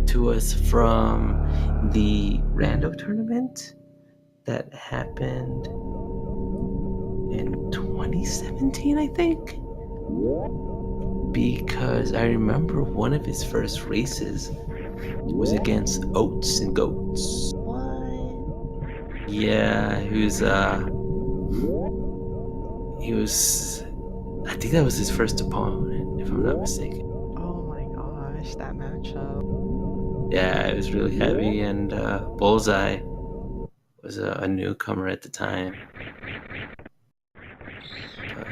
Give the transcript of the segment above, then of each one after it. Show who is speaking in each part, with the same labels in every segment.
Speaker 1: to us from the Rando tournament that happened in 2017, I think. Because I remember one of his first races was against Oats and Goats.
Speaker 2: What?
Speaker 1: Yeah, he was, I think that was his first opponent, if I'm not mistaken.
Speaker 2: Oh my gosh, that matchup.
Speaker 1: Yeah, it was really heavy, and Bullseye was a newcomer at the time. But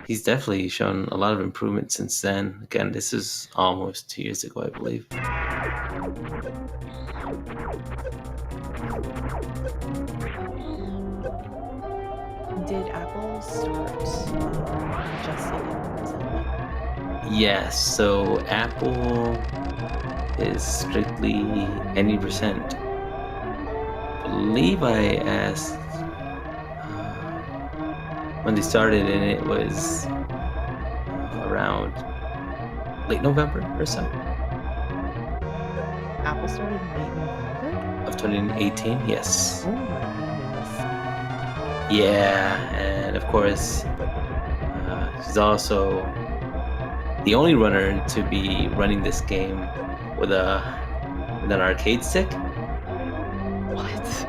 Speaker 1: he's definitely shown a lot of improvement since then. Again, this is almost 2 years ago, I believe.
Speaker 2: Did Apple start just in person?
Speaker 1: Yes, so Apple is strictly any percent. I believe I asked when they started, and it was around late November or so
Speaker 2: Apple started in late November?
Speaker 1: of 2018. Yes.
Speaker 2: Oh my goodness.
Speaker 1: Yeah, and of course, he's also the only runner to be running this game with an arcade stick.
Speaker 2: What?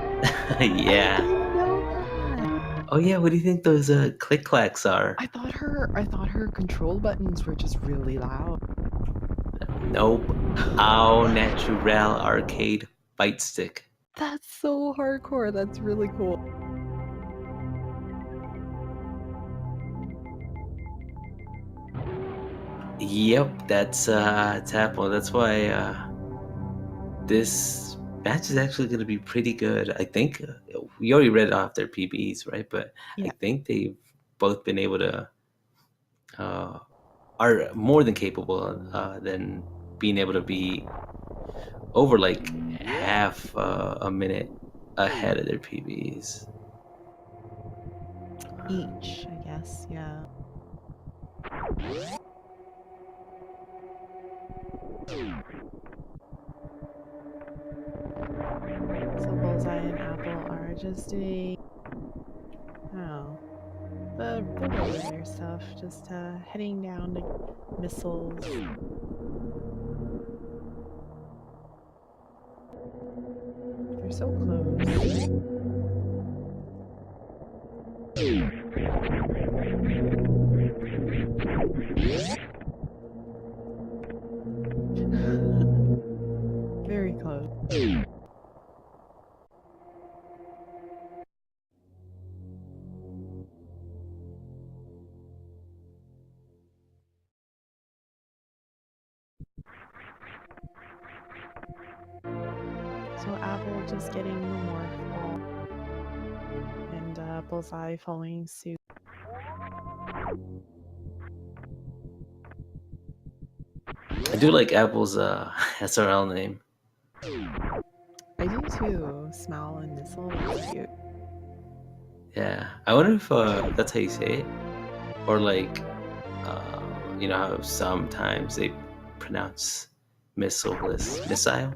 Speaker 1: Yeah.
Speaker 2: I didn't know that.
Speaker 1: Oh yeah. What do you think those click clacks are?
Speaker 2: I thought her control buttons were just really loud.
Speaker 1: Nope. Au natural arcade fight stick.
Speaker 2: That's so hardcore. That's really cool.
Speaker 1: Yep, that's it's Apple. That's why this match is actually going to be pretty good. I think we already read off their PBs, right? But I
Speaker 2: Yeah.
Speaker 1: think they've both been able to are more than capable than being able to be over like half a minute ahead of their PBs.
Speaker 2: Each, I guess, yeah. So Bullseye and Apple are just doing, oh, the regular stuff, just heading down to missiles. They're so close. Very close. So Apple just getting the morph ball, and Bullseye following suit.
Speaker 1: I do like Apple's SRL name.
Speaker 2: I do too. Smile and missile. That's cute.
Speaker 1: Yeah, I wonder if that's how you say it, or like you know how sometimes they pronounce missile as missile.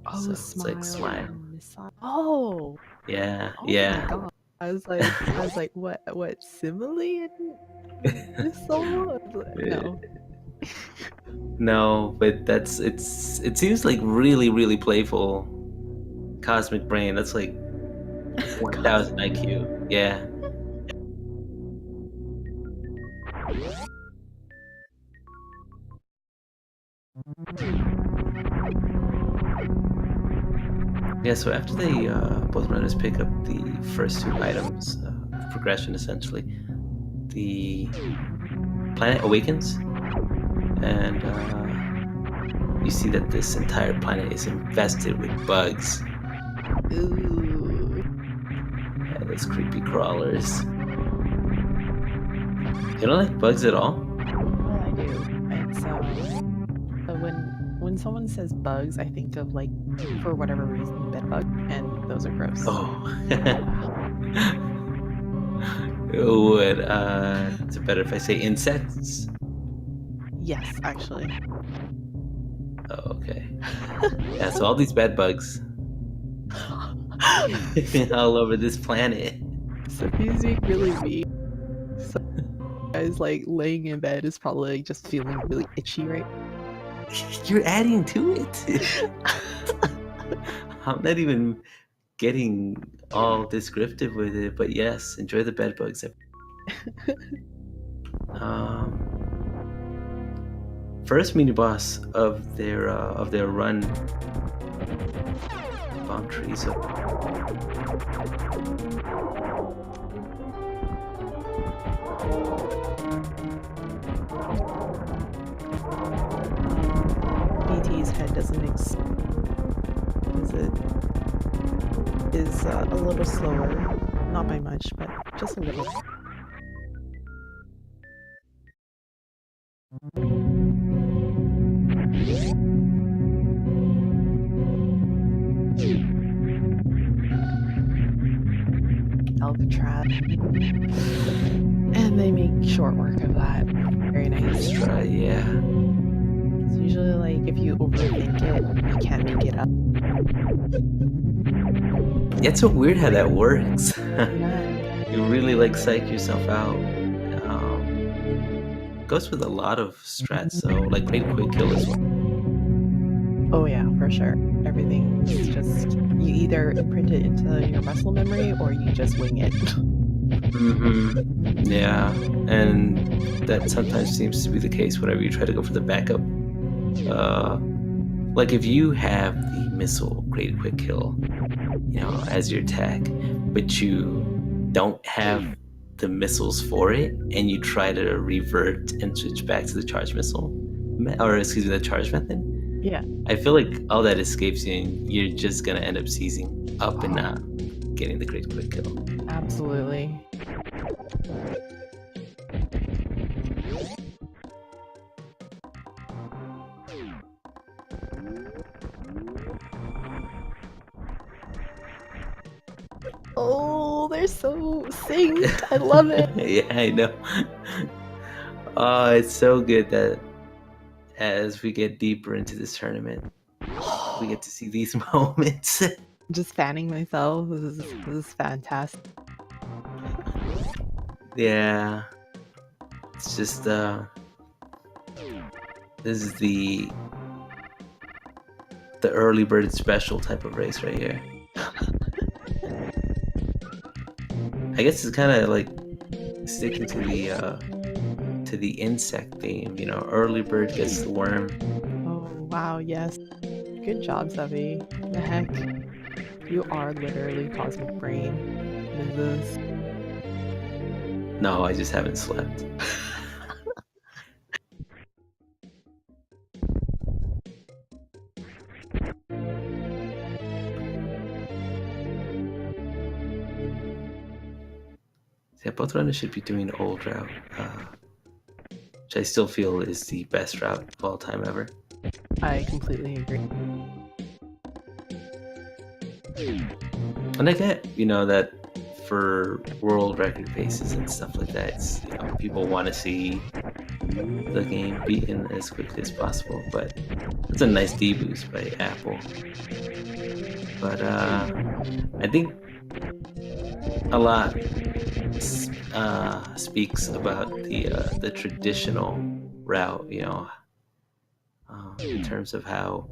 Speaker 2: Oh,
Speaker 1: So it's like smile.
Speaker 2: and missile. Oh,
Speaker 1: Yeah,
Speaker 2: oh
Speaker 1: yeah.
Speaker 2: my god. I was like, what simile and missile? No.
Speaker 1: No, but it seems like really playful. Cosmic brain. That's like 1000 IQ. Yeah. Yeah, so after they both runners pick up the first two items of progression, essentially, the planet awakens, and you see that this entire planet is infested with bugs.
Speaker 2: Ooh.
Speaker 1: Yeah, those creepy crawlers. You don't like bugs at all?
Speaker 2: Well, I do. It's but when someone says bugs, I think of, like, for whatever reason, bed bug, and those are gross.
Speaker 1: Oh. Would is it better if I say insects?
Speaker 2: Yes, actually.
Speaker 1: Yeah, so all these bed bugs all over this planet.
Speaker 2: So he's being really mean. So guys like laying in bed is probably like, just feeling really itchy, right?
Speaker 1: You're adding to it. I'm not even getting all descriptive with it, but yes, enjoy the bed bugs. First mini boss of their run. Palm trees.
Speaker 2: BT's head doesn't is a little slower, not by much, but just a little. Alcatraz, and they make short work of that. Very nice.
Speaker 1: Let's try, yeah.
Speaker 2: It's usually like if you overthink it, you can't make it up.
Speaker 1: Yeah, it's so weird how that works.
Speaker 2: Yeah.
Speaker 1: You really like psych yourself out. Goes with a lot of strats, so like Great Quick Kill as well.
Speaker 2: Oh yeah, for sure. Everything is just you either imprint it into your muscle memory or you just wing it.
Speaker 1: Mm-hmm. Yeah, and that sometimes seems to be the case whenever you try to go for the backup. Like if you have the missile Great Quick Kill, you know, as your attack, but you don't have the missiles for it, and you try to revert and switch back to the charge missile, or excuse me, the charge method.
Speaker 2: Yeah.
Speaker 1: I feel like all that escapes you, and you're just gonna end up seizing up and not getting the Great Quick Kill.
Speaker 2: Absolutely. Oh, they're so synced. I love it.
Speaker 1: Yeah, I know. Oh, it's so good that as we get deeper into this tournament, we get to see these moments.
Speaker 2: Just fanning myself. This is fantastic.
Speaker 1: Yeah. It's just this is the early bird special type of race right here. I guess it's kind of like sticking to the insect theme, you know, early bird gets the worm.
Speaker 2: Oh wow, yes. Good job, Zevi. The heck? You are literally cosmic brain. Mrs.
Speaker 1: No, I just haven't slept. Yeah, both runners should be doing the old route, which I still feel is the best route of all time ever.
Speaker 2: I completely agree.
Speaker 1: And I get, you know, that for world record paces and stuff like that, it's, you know, people want to see the game beaten as quickly as possible, but it's a nice deboost by Apple. But I think a lot speaks about the traditional route, you know, in terms of how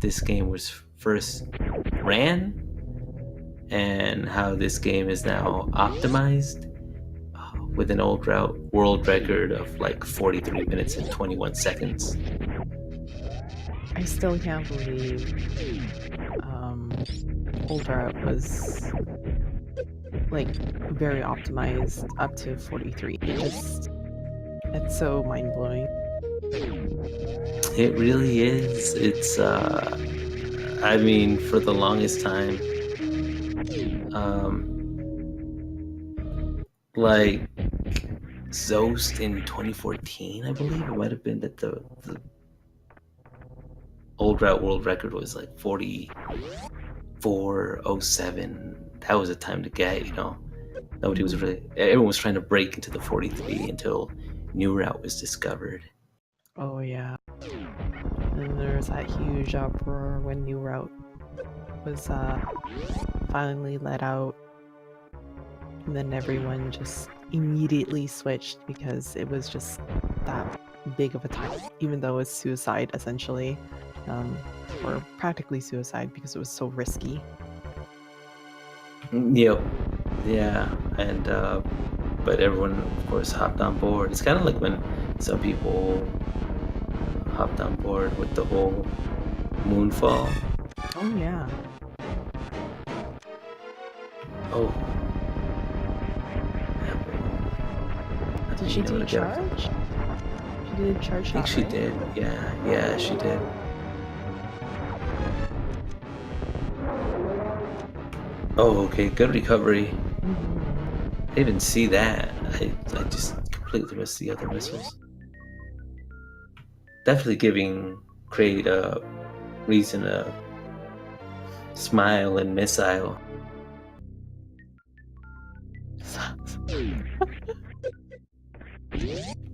Speaker 1: this game was first ran and how this game is now optimized with an old route world record of like 43 minutes and 21 seconds.
Speaker 2: I still can't believe old route was like very optimized up to 43. It's so mind-blowing.
Speaker 1: It really is. It's I mean, for the longest time, like Zoast in 2014, I believe it might have been that the old route world record was like 44:07. That was a time to get, you know. Nobody was really, everyone was trying to break into the 43 until new route was discovered.
Speaker 2: Oh yeah. And there's was that huge uproar when New Route was finally let out, and then everyone just immediately switched because it was just that big of a time, even though it's suicide essentially, or practically suicide because it was so risky.
Speaker 1: Yep. Yeah. And but everyone, of course, hopped on board. It's kind of like when some people hopped on board with the whole Moonfall.
Speaker 2: Oh yeah.
Speaker 1: Oh.
Speaker 2: Did she do charge? She did charge shot,
Speaker 1: I think she
Speaker 2: right?
Speaker 1: did. Yeah, she did. Oh, okay. Good recovery. I didn't even see that. I just completely missed the other missiles. Definitely giving Kraid a reason to smile and missile.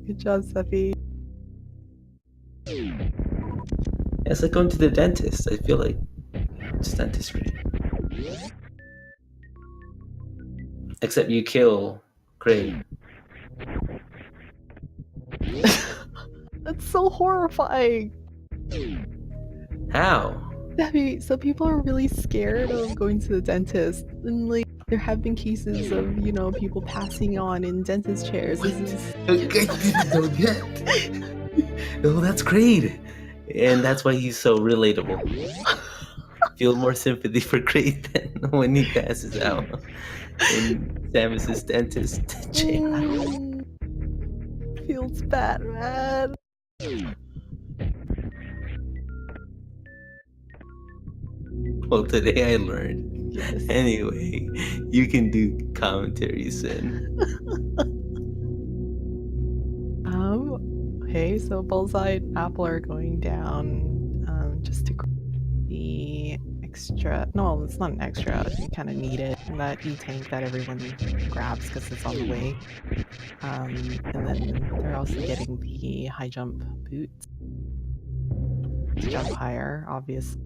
Speaker 2: Good job, Steffi.
Speaker 1: It's like going to the dentist. I feel like it's dentistry. Except you kill Kraid.
Speaker 2: That's so horrifying.
Speaker 1: How?
Speaker 2: Steffi, so people are really scared of going to the dentist, and like there have been cases of people passing on in dentist chairs.
Speaker 1: What?
Speaker 2: This is
Speaker 1: You guys don't get. Oh, that's Kraid. And that's why he's so relatable. Feel more sympathy for Kraid than when he passes out in Samus's dentist chair.
Speaker 2: Feels bad, man.
Speaker 1: Well, today I learned.
Speaker 2: Yes.
Speaker 1: Anyway, you can do commentaries then.
Speaker 2: Okay, so Bullseye and Apple are going down just to grab the extra. No, it's not an extra. You kind of need it. And that E-tank that everyone grabs because it's on the way. And then they're also getting the high jump boots to jump higher, obviously.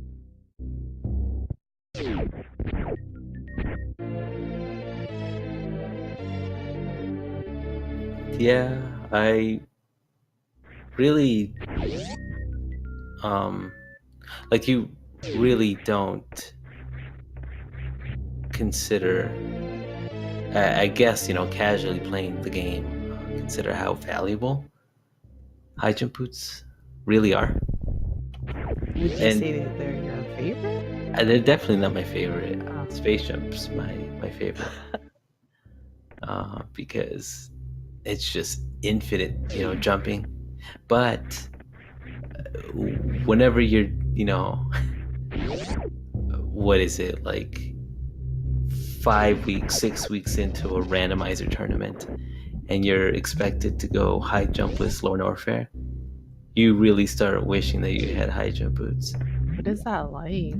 Speaker 1: Yeah, I really like you really don't consider I guess, casually playing the game, consider how valuable high jump boots really are.
Speaker 2: Would you say that they're your favorite?
Speaker 1: They're definitely not my favorite. Space Jump's my favorite. Because it's just infinite, jumping. But whenever you're, what is it, like 5 weeks, 6 weeks into a randomizer tournament, and you're expected to go high jumpless Lord Warfare, you really start wishing that you had high jump boots.
Speaker 2: What is that like?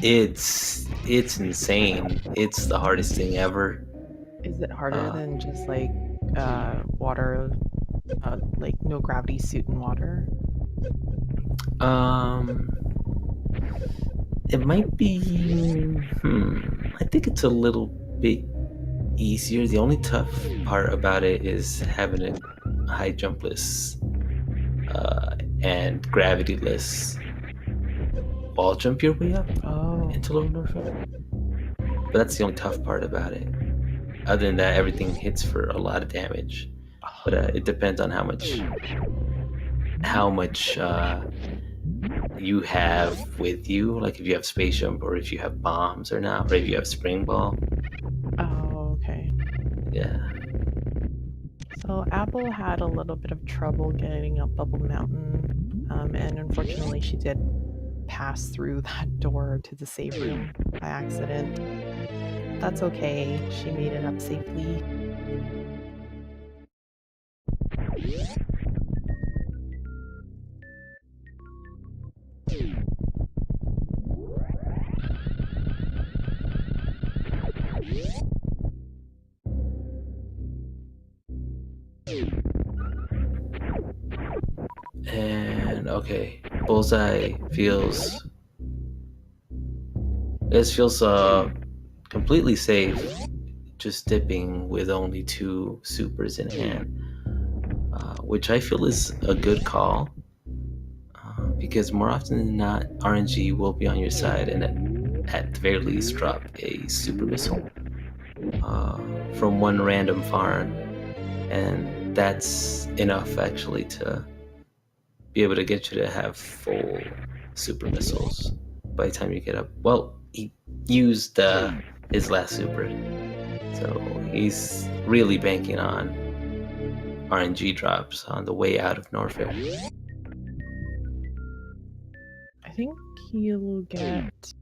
Speaker 1: It's insane. It's the hardest thing ever.
Speaker 2: Is it harder than just like water, like no gravity suit in water?
Speaker 1: It might be. I think it's a little bit easier. The only tough part about it is having a high jumpless and gravityless wall jump your way up into Low Norfolk. But that's the only tough part about it. Other than that, everything hits for a lot of damage. But it depends on how much you have with you, like if you have space jump or if you have bombs or not, or if you have spring ball.
Speaker 2: Oh, okay.
Speaker 1: Yeah.
Speaker 2: So Apple had a little bit of trouble getting up Bubble Mountain, and unfortunately she did pass through that door to the save room by accident. That's okay, she made it up safely.
Speaker 1: And okay, Bullseye feels completely safe, just dipping with only 2 supers in hand, which I feel is a good call, because more often than not, RNG will be on your side and at the very least drop a super missile from one random farm, and that's enough actually to be able to get you to have full super missiles by the time you get up. Well, he used his last super, so he's really banking on RNG drops on the way out of Norfair.
Speaker 2: I think he'll get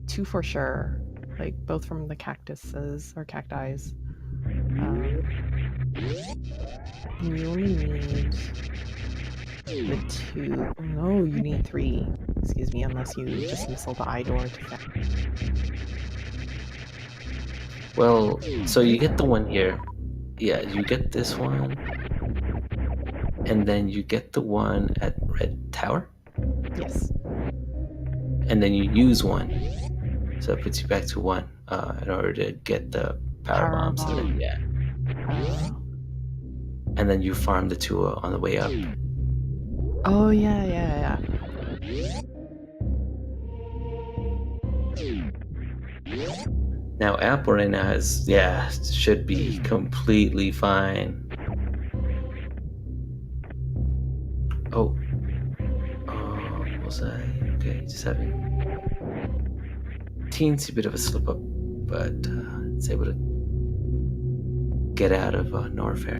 Speaker 2: 2 for sure, like both from the cactuses or cacti's. You only need the 2. No, you need 3. Excuse me, unless you just missile the eye door to that.
Speaker 1: Well, so you get the one here. Yeah, you get this one, and then you get the one at Red Tower,
Speaker 2: Yes.
Speaker 1: and then you use one, so it puts you back to 1 in order to get the power bombs, and then yeah, and then you farm the 2 on the way up.
Speaker 2: Oh yeah.
Speaker 1: Now Apple right now should be completely fine. Oh, was I okay? Just having teensy bit of a slip up, but it's able to get out of Norfair.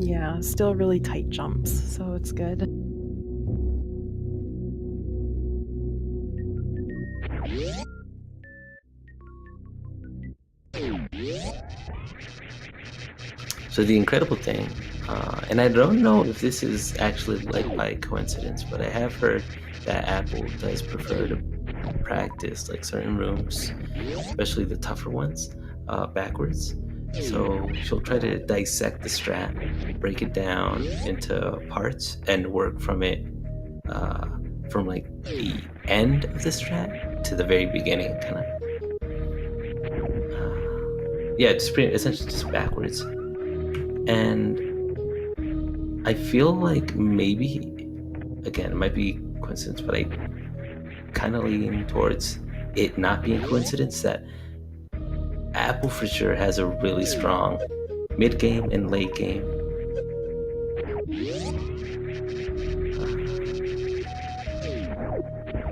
Speaker 2: Yeah, still really tight jumps, so it's good.
Speaker 1: So the incredible thing, and I don't know if this is actually like by coincidence, but I have heard that Apple does prefer to practice like certain rooms, especially the tougher ones, backwards. So she'll try to dissect the strat, break it down into parts, and work from it, from like the end of the strat to the very beginning, kind of. Yeah, just essentially just backwards. And I feel like maybe, again, it might be coincidence, but I kind of lean towards it not being coincidence that Apple for sure has a really strong mid game and late game.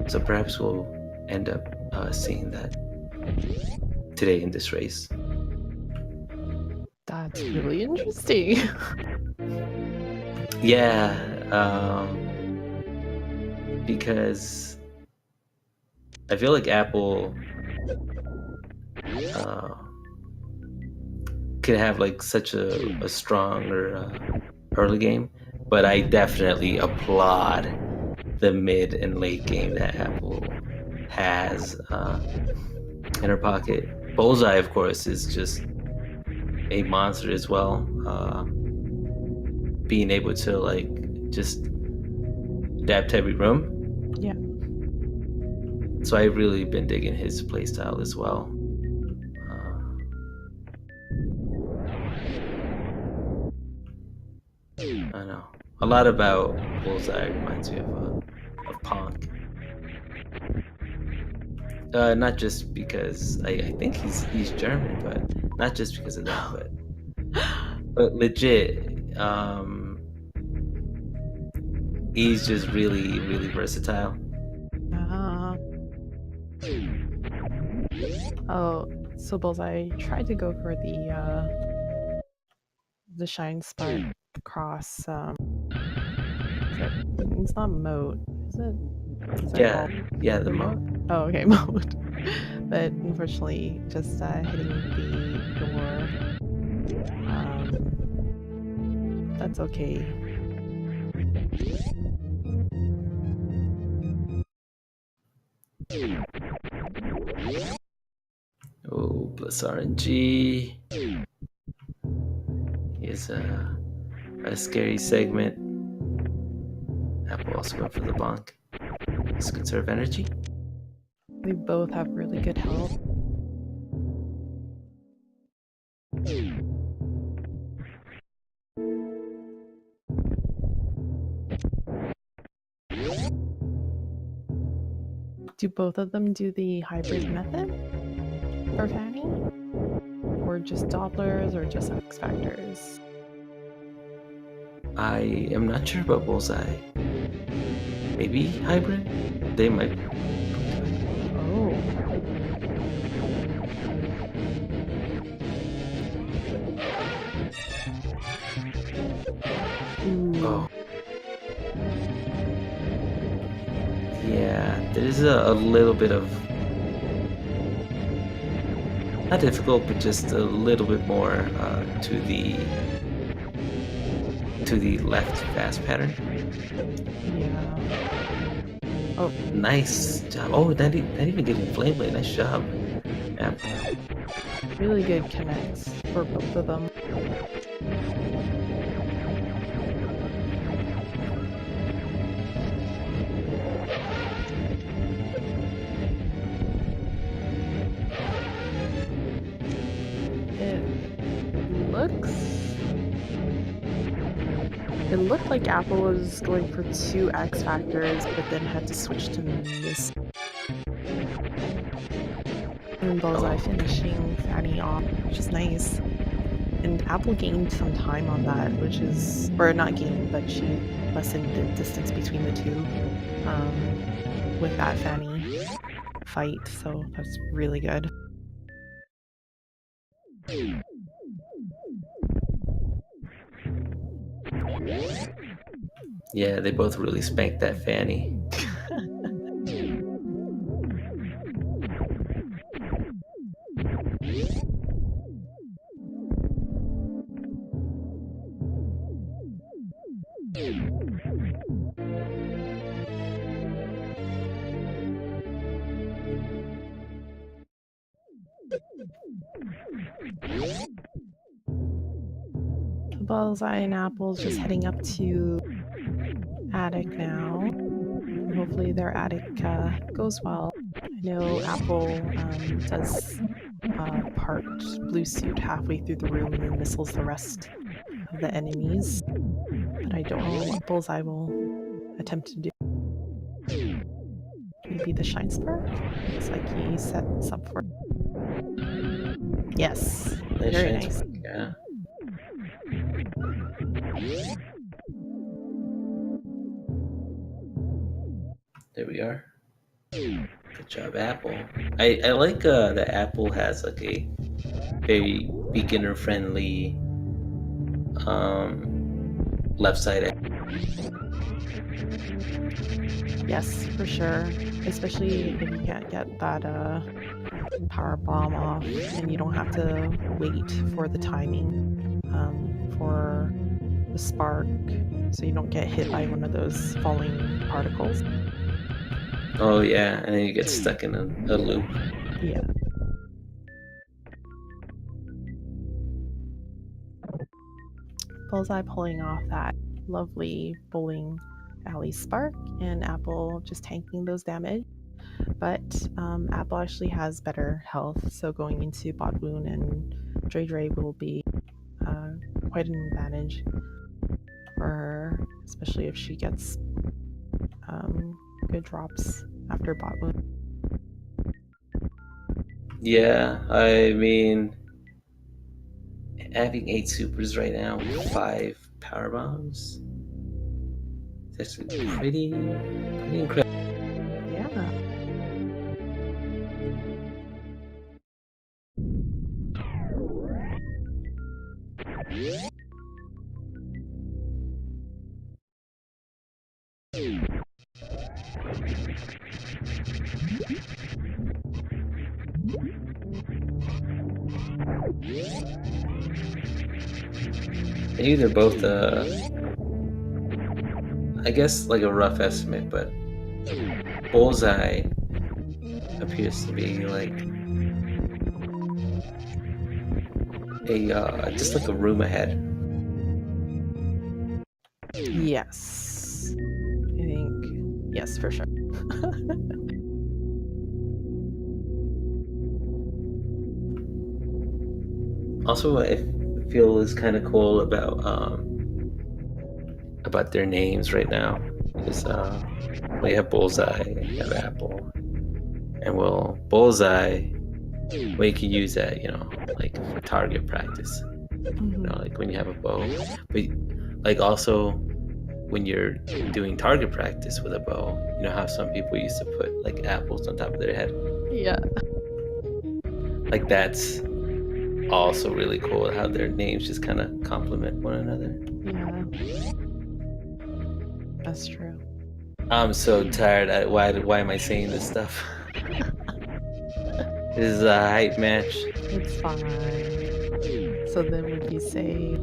Speaker 1: So perhaps we'll end up seeing that today in this race.
Speaker 2: That's really interesting.
Speaker 1: Yeah, because I feel like Apple could have like such a stronger early game, but I definitely applaud the mid and late game that Apple has in her pocket. Bullseye, of course, is just a monster as well. Being able to like just adapt to every room.
Speaker 2: Yeah.
Speaker 1: So I've really been digging his playstyle as well. I know. A lot about Bullseye reminds me of Ponk. Not just because I think he's German, but not just because of that, but legit. He's just really, really versatile.
Speaker 2: Oh, so Bullseye tried to go for the Shine Spark cross. It's not moat, is it?
Speaker 1: Yeah, the moat.
Speaker 2: Oh, okay, moat. But unfortunately, just hitting the door. That's okay.
Speaker 1: Oh, plus RNG. Here's a scary segment. Apple also going for the bonk. Let's conserve energy.
Speaker 2: They both have really good health. Do both of them do the hybrid method for Fanny? Or just Dopplers or just X Factors?
Speaker 1: I am not sure about Bullseye. Maybe hybrid? They might.
Speaker 2: Oh. Ooh.
Speaker 1: Oh. Yeah, there's a little bit of, not difficult, but just a little bit more to the left fast pattern.
Speaker 2: Yeah. Oh,
Speaker 1: Nice job. Oh, not even getting flame blade. Nice job. Apple.
Speaker 2: really good connects for both of them. It looked like Apple was going for 2 X Factors, but then had to switch to Miss. And Bullseye finishing Fanny off, which is nice. And Apple gained some time on that, which is, or not gained, but she lessened the distance between the two with that Fanny fight, so that's really good.
Speaker 1: Yeah, they both really spanked that Fanny.
Speaker 2: Bullseye and Apple's just heading up to attic now. Hopefully their attic goes well. I know Apple does part blue suit halfway through the room and then missiles the rest of the enemies. But I don't know what Bullseye will attempt to do. Maybe the Shine Spark? Looks like he sets up for it. Yes. Very nice.
Speaker 1: Spark, yeah. There we are. Good job, Apple. I like that Apple has like a very beginner friendly left side.
Speaker 2: Yes, for sure. Especially if you can't get that power bomb off and you don't have to wait for the timing for the spark, so you don't get hit by one of those falling particles.
Speaker 1: Oh yeah, and then you get stuck in a loop.
Speaker 2: Yeah. Bullseye pulling off that lovely bowling alley spark, and Apple just tanking those damage. But Apple actually has better health, so going into Bot Wound and Dre will be quite an advantage for her, especially if she gets good drops after Bot Wound.
Speaker 1: Yeah, I mean, having 8 supers right now, 5 power bombs, it's actually pretty incredible.
Speaker 2: Yeah.
Speaker 1: I think they're both, I guess, like a rough estimate, but Bullseye appears to be like a just like a room ahead.
Speaker 2: Yes. It Yes, for sure.
Speaker 1: Also, what I feel is kind of cool about their names right now is we have Bullseye, we have Apple, and well, Bullseye, well, you can use that, like for target practice, like when you have a bow, but like also when you're doing target practice with a bow, how some people used to put like apples on top of their head.
Speaker 2: Yeah.
Speaker 1: Like that's also really cool how their names just kind of complement one another.
Speaker 2: Yeah. That's true.
Speaker 1: I'm so tired. Why am I saying this stuff? This is a hype match.
Speaker 2: It's fine. So then would you say...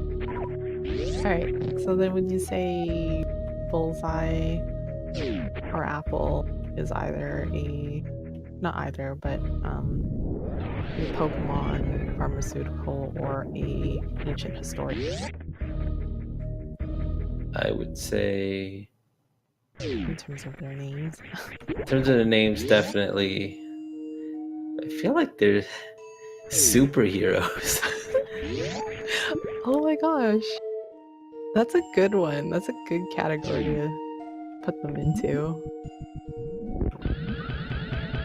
Speaker 2: Alright, so then would you say Bullseye or Apple is either not either, but a Pokemon pharmaceutical or a ancient historic?
Speaker 1: I would say,
Speaker 2: In terms of their names.
Speaker 1: in terms of the names, definitely. I feel like they're superheroes.
Speaker 2: Oh my gosh. That's a good one. That's a good category to put them into.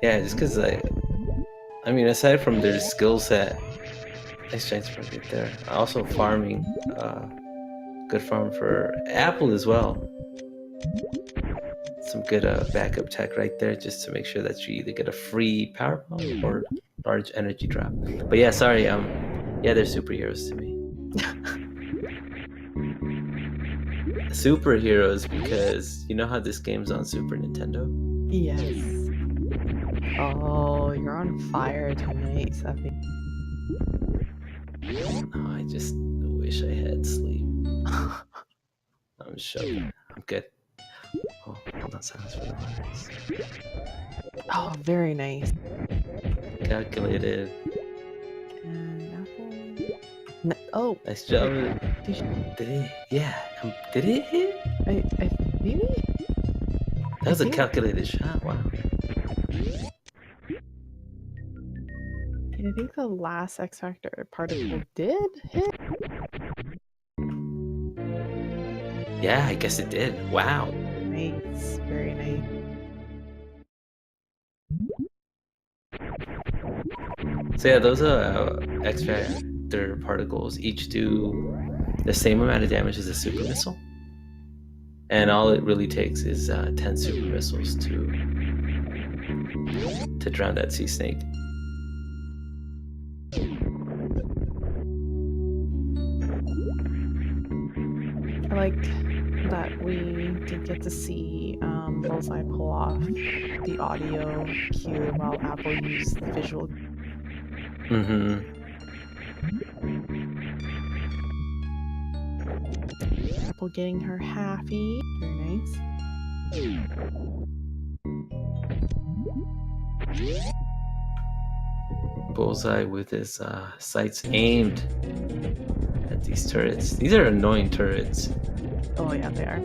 Speaker 1: Yeah, just because I mean, aside from their skill set, nice giant spark right there. Also farming, good farm for Apple as well. Some good backup tech right there, just to make sure that you either get a free power bomb or large energy drop. But yeah, sorry, yeah, they're superheroes to me. Superheroes because you know how this game's on Super Nintendo?
Speaker 2: Yes. Oh, you're on fire tonight, Seppi.
Speaker 1: Oh, I just wish I had sleep. I'm sure. I'm good. Oh, hold on, silence for the virus.
Speaker 2: Oh, very nice.
Speaker 1: Calculated.
Speaker 2: And Apple. No, oh,
Speaker 1: Nice job.
Speaker 2: did
Speaker 1: it? Yeah. Did it hit?
Speaker 2: I maybe?
Speaker 1: That was a calculated shot. Wow.
Speaker 2: I think the last X Factor particle did hit.
Speaker 1: Yeah, I guess it did. Wow.
Speaker 2: Nice, very nice.
Speaker 1: So yeah, those X Factor particles each do the same amount of damage as a super missile, and all it really takes is 10 super missiles to drown that sea snake.
Speaker 2: I like that we did get to see Bullseye pull off the audio cue while Apple used the visual. Apple getting her happy. Very nice.
Speaker 1: Bullseye with his sights aimed at these turrets. These are annoying turrets.
Speaker 2: Oh yeah, they are.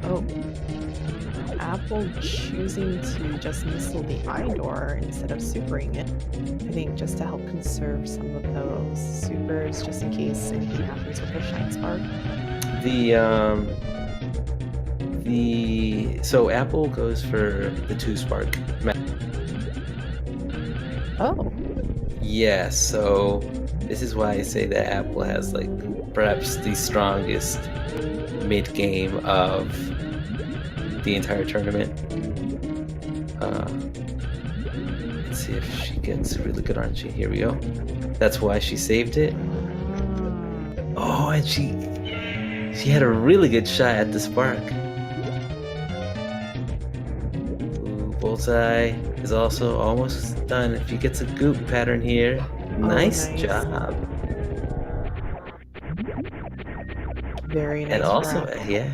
Speaker 2: Oh. Apple choosing to just missile the eye door instead of supering it. I think just to help conserve some of those supers just in case anything happens with her shine spark.
Speaker 1: So Apple goes for the 2 spark.
Speaker 2: Oh.
Speaker 1: Yeah, so this is why I say that Apple has like perhaps the strongest mid game of the entire tournament. Let's see if she gets really good RNG. Here we go. That's why she saved it. Oh, and she had a really good shot at the spark. Ooh, Bullseye is also almost done. If he gets a goop pattern here, nice job.
Speaker 2: Very nice.
Speaker 1: And also, yeah.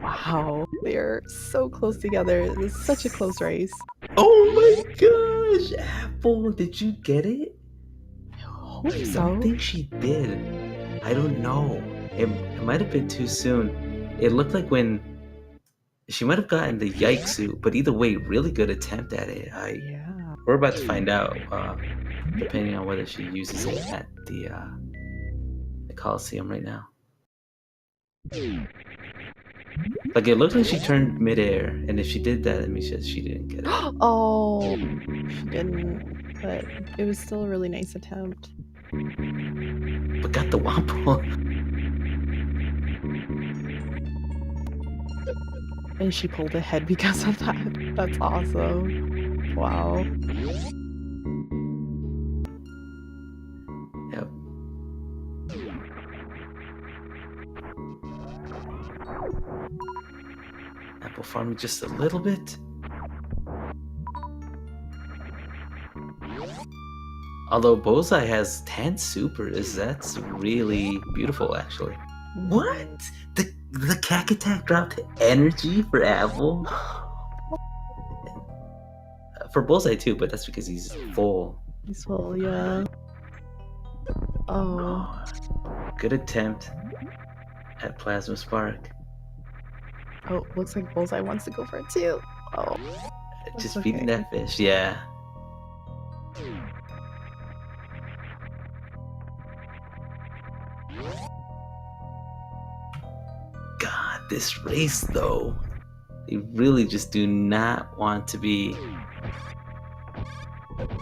Speaker 2: Wow, they're so close together. It's such a close race.
Speaker 1: Oh my gosh, Apple, did you get it?
Speaker 2: hope
Speaker 1: I
Speaker 2: so.
Speaker 1: don't think she did. I don't know. It might have been too soon. It looked like when she might have gotten the yike suit, but either way, really good attempt at it.
Speaker 2: Yeah.
Speaker 1: We're about to find out, depending on whether she uses it at the Coliseum right now. Like, it looked like she turned midair, and if she did that, it means she didn't get it.
Speaker 2: Oh, she didn't, but it was still a really nice attempt.
Speaker 1: But got the wompo.
Speaker 2: And she pulled ahead because of that. That's awesome. Wow.
Speaker 1: Yep. Apple farming just a little bit. Although Bozai has 10 supers, that's really beautiful, actually. What? The Cack Attack dropped energy for Apple? For Bullseye too, but that's because he's full.
Speaker 2: He's full, yeah. Oh.
Speaker 1: Good attempt at Plasma Spark.
Speaker 2: Oh, looks like Bullseye wants to go for it too. Oh.
Speaker 1: Just feeding that fish, yeah. God, this race though. They really just do not want to be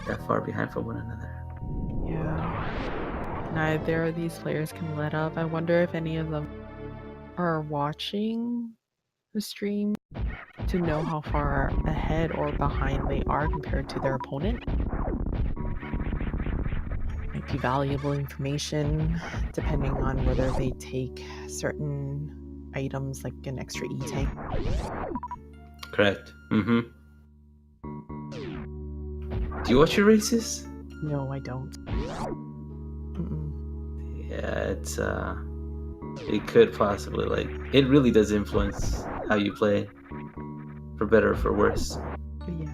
Speaker 1: that far behind from one another.
Speaker 2: Yeah. Neither of these players can let up. I wonder if any of them are watching the stream to know how far ahead or behind they are compared to their opponent. Might be valuable information depending on whether they take certain items like an extra E-tank.
Speaker 1: Correct. Mm-hmm. Do you watch your races?
Speaker 2: No, I don't.
Speaker 1: Yeah, it could possibly, like, it really does influence how you play, for better or for worse.
Speaker 2: Yeah.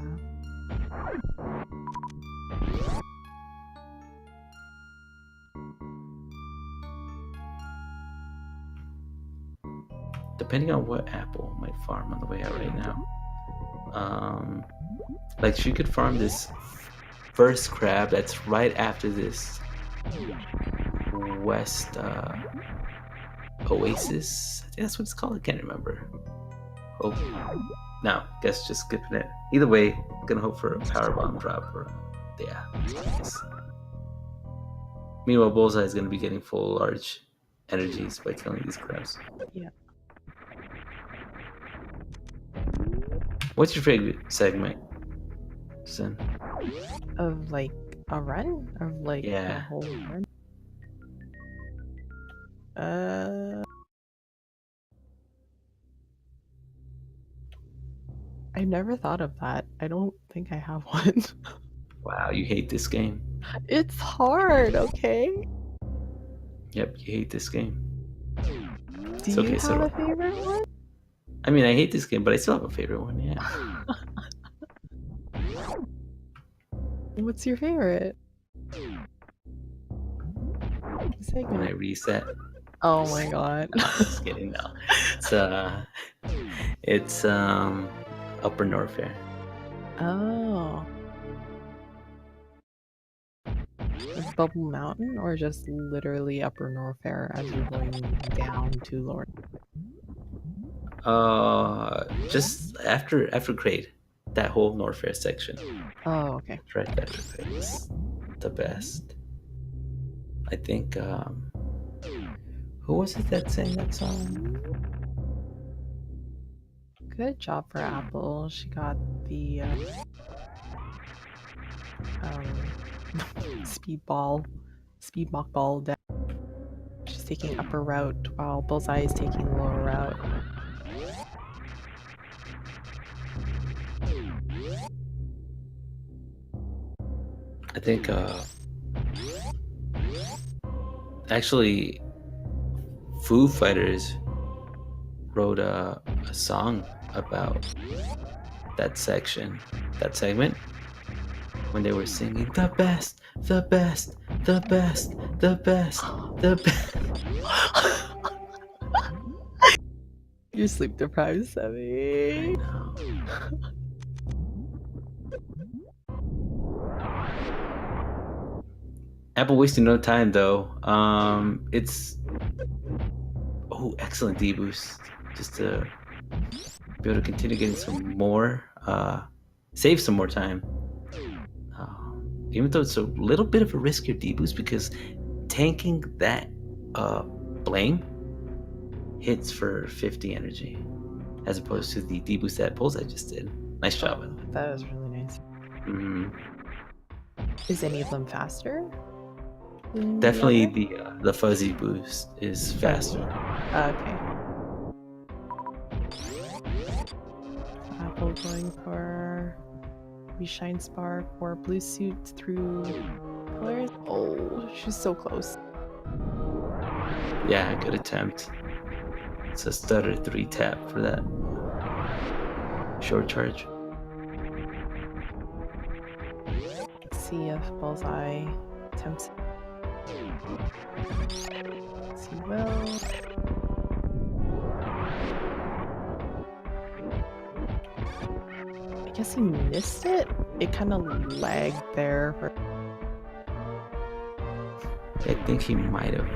Speaker 1: Depending on what Apple might farm on the way out right now. Like, she could farm this first crab that's right after this West Oasis. I think that's what it's called. I can't remember. Oh, no, guess just skipping it. Either way, I'm gonna hope for a power bomb drop or yeah. Meanwhile, Bullseye is gonna be getting full large energies by killing these crabs.
Speaker 2: Yeah.
Speaker 1: What's your favorite segment, Sin?
Speaker 2: Of like a run? Of like a whole run? I never thought of that. I don't think I have one.
Speaker 1: Wow, you hate this game.
Speaker 2: It's hard, okay?
Speaker 1: Yep, you hate this game.
Speaker 2: Do you have a favorite one?
Speaker 1: I mean, I hate this game, but I still have a favorite one, yeah.
Speaker 2: What's your favorite?
Speaker 1: When I reset.
Speaker 2: Oh my god.
Speaker 1: No, just kidding, no. It's Upper Norfair.
Speaker 2: Oh. Like Bubble Mountain, or just literally Upper Norfair as you're going down to Lower?
Speaker 1: Just after Crade, that whole Norfair section.
Speaker 2: Oh, okay.
Speaker 1: Right after Crade is the best. I think who was it that sang that song?
Speaker 2: Good job for Apple. She got the speedball ball down. She's taking upper route while Bullseye is taking lower route.
Speaker 1: I think actually Foo Fighters wrote a song about that segment when they were singing the best The best, the best, the best.
Speaker 2: You're sleep deprived, Sammy.
Speaker 1: Apple wasting no time though. It's excellent D boost just to be able to continue getting some more, save some more time. Even though it's a little bit of a riskier D boost because tanking that blame hits for 50 energy as opposed to the D boost that Bullseye just did. Nice job.
Speaker 2: That was really nice. Is any of them faster?
Speaker 1: Definitely the fuzzy boost is faster.
Speaker 2: Okay. Apple going for Reshine Spark or Blue Suit through colors. Oh, she's so close.
Speaker 1: Yeah, good attempt. It's a stutter 3 tap for that short charge.
Speaker 2: Let's see if Bullseye attempts. Yes, he will. I guess he missed it. It kind of lagged there.
Speaker 1: I think he might have.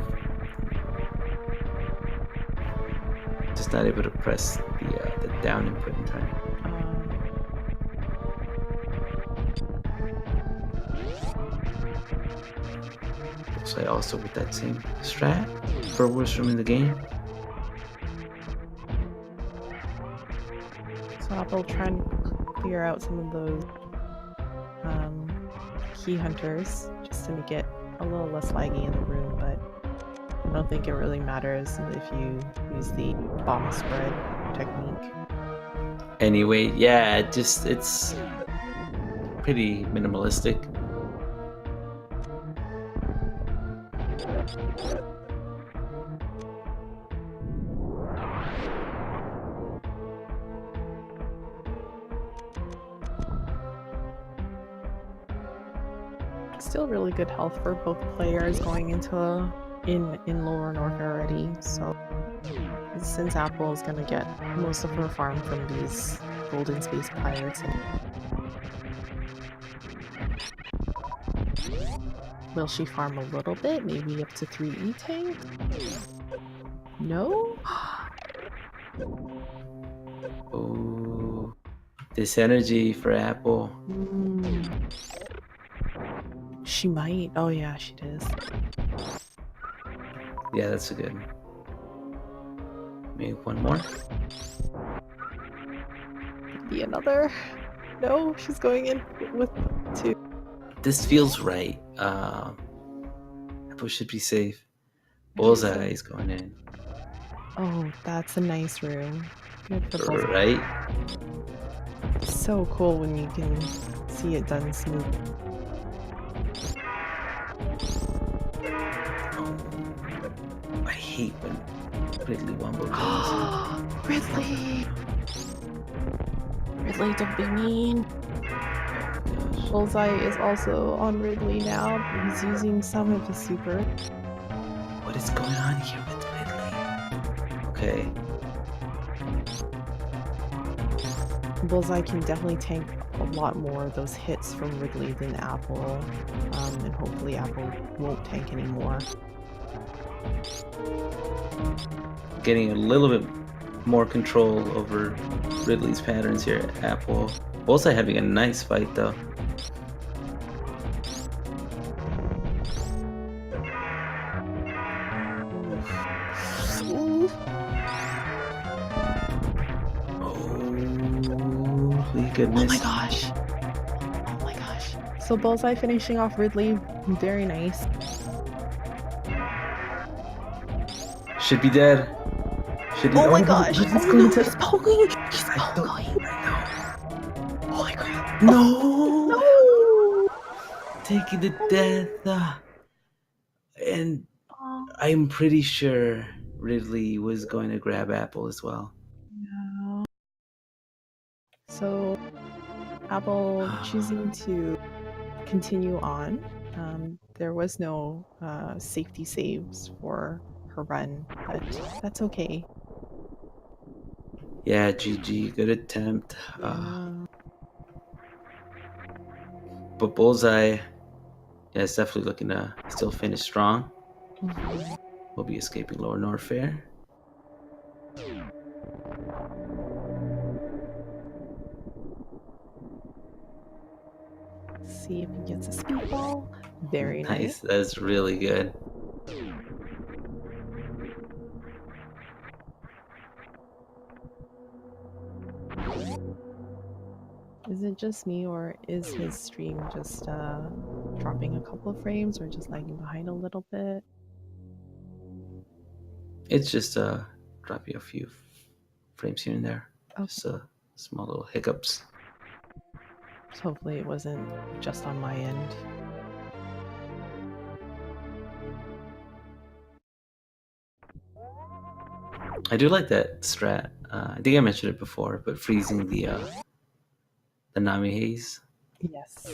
Speaker 1: Just not able to press the down input in time. So I also with that same strat for worst room in the game.
Speaker 2: So Apple trying to clear out some of those key hunters just to make it a little less laggy in the room, but I don't think it really matters if you use the bomb spread technique.
Speaker 1: Anyway, yeah, it's pretty minimalistic.
Speaker 2: Still really good health for both players going into in lower north already, so since Apple is gonna get most of her farm from these golden space pirates, will she farm a little bit, maybe up to 3 E-tank? No?
Speaker 1: Oh, this energy for Apple.
Speaker 2: She might. Oh yeah, she does.
Speaker 1: Yeah, that's a good one. Maybe one more.
Speaker 2: Be another. No, she's going in with 2.
Speaker 1: This feels right. Apple should be safe. Bullseye is going in.
Speaker 2: Oh, that's a nice room. Good for Bullseye.
Speaker 1: Right?
Speaker 2: So cool when you can see it done smooth.
Speaker 1: I hate when Ridley Wumbo goes.
Speaker 2: Ridley! Ridley, don't be mean. Bullseye is also on Ridley now. He's using some of his super.
Speaker 1: What is going on here with Ridley? Okay.
Speaker 2: Bullseye can definitely tank a lot more of those hits from Ridley than Apple. And hopefully Apple won't tank anymore.
Speaker 1: Getting a little bit more control over Ridley's patterns here at Apple. Bullseye having a nice fight though. Holy goodness.
Speaker 2: Oh my gosh. Oh my gosh. So Bullseye finishing off Ridley. Very nice.
Speaker 1: Should be dead. Should be.
Speaker 2: Oh my gosh.
Speaker 1: He's
Speaker 2: Oh
Speaker 1: going
Speaker 2: no,
Speaker 1: to.
Speaker 2: he's poking. He's
Speaker 1: I know.
Speaker 2: Holy crap.
Speaker 1: No.
Speaker 2: No.
Speaker 1: Taking the death. And I'm pretty sure Ridley was going to grab Apple as well.
Speaker 2: No. So Apple choosing to continue on. There was no safety saves for her run, but that's okay.
Speaker 1: Yeah, GG, good attempt.
Speaker 2: Yeah.
Speaker 1: But Bullseye, yeah, it's definitely looking to still finish strong.
Speaker 2: Mhm.
Speaker 1: We'll be escaping Lower Norfair.
Speaker 2: See if he gets a speedball. Very nice.
Speaker 1: That's really good.
Speaker 2: Is it just me, or is his stream just dropping a couple of frames, or just lagging behind a little bit?
Speaker 1: It's just dropping a few frames here and there.
Speaker 2: Okay.
Speaker 1: Just small little hiccups.
Speaker 2: So hopefully it wasn't just on my end.
Speaker 1: I do like that strat. I think I mentioned it before, but freezing the Nami Haze.
Speaker 2: Yes.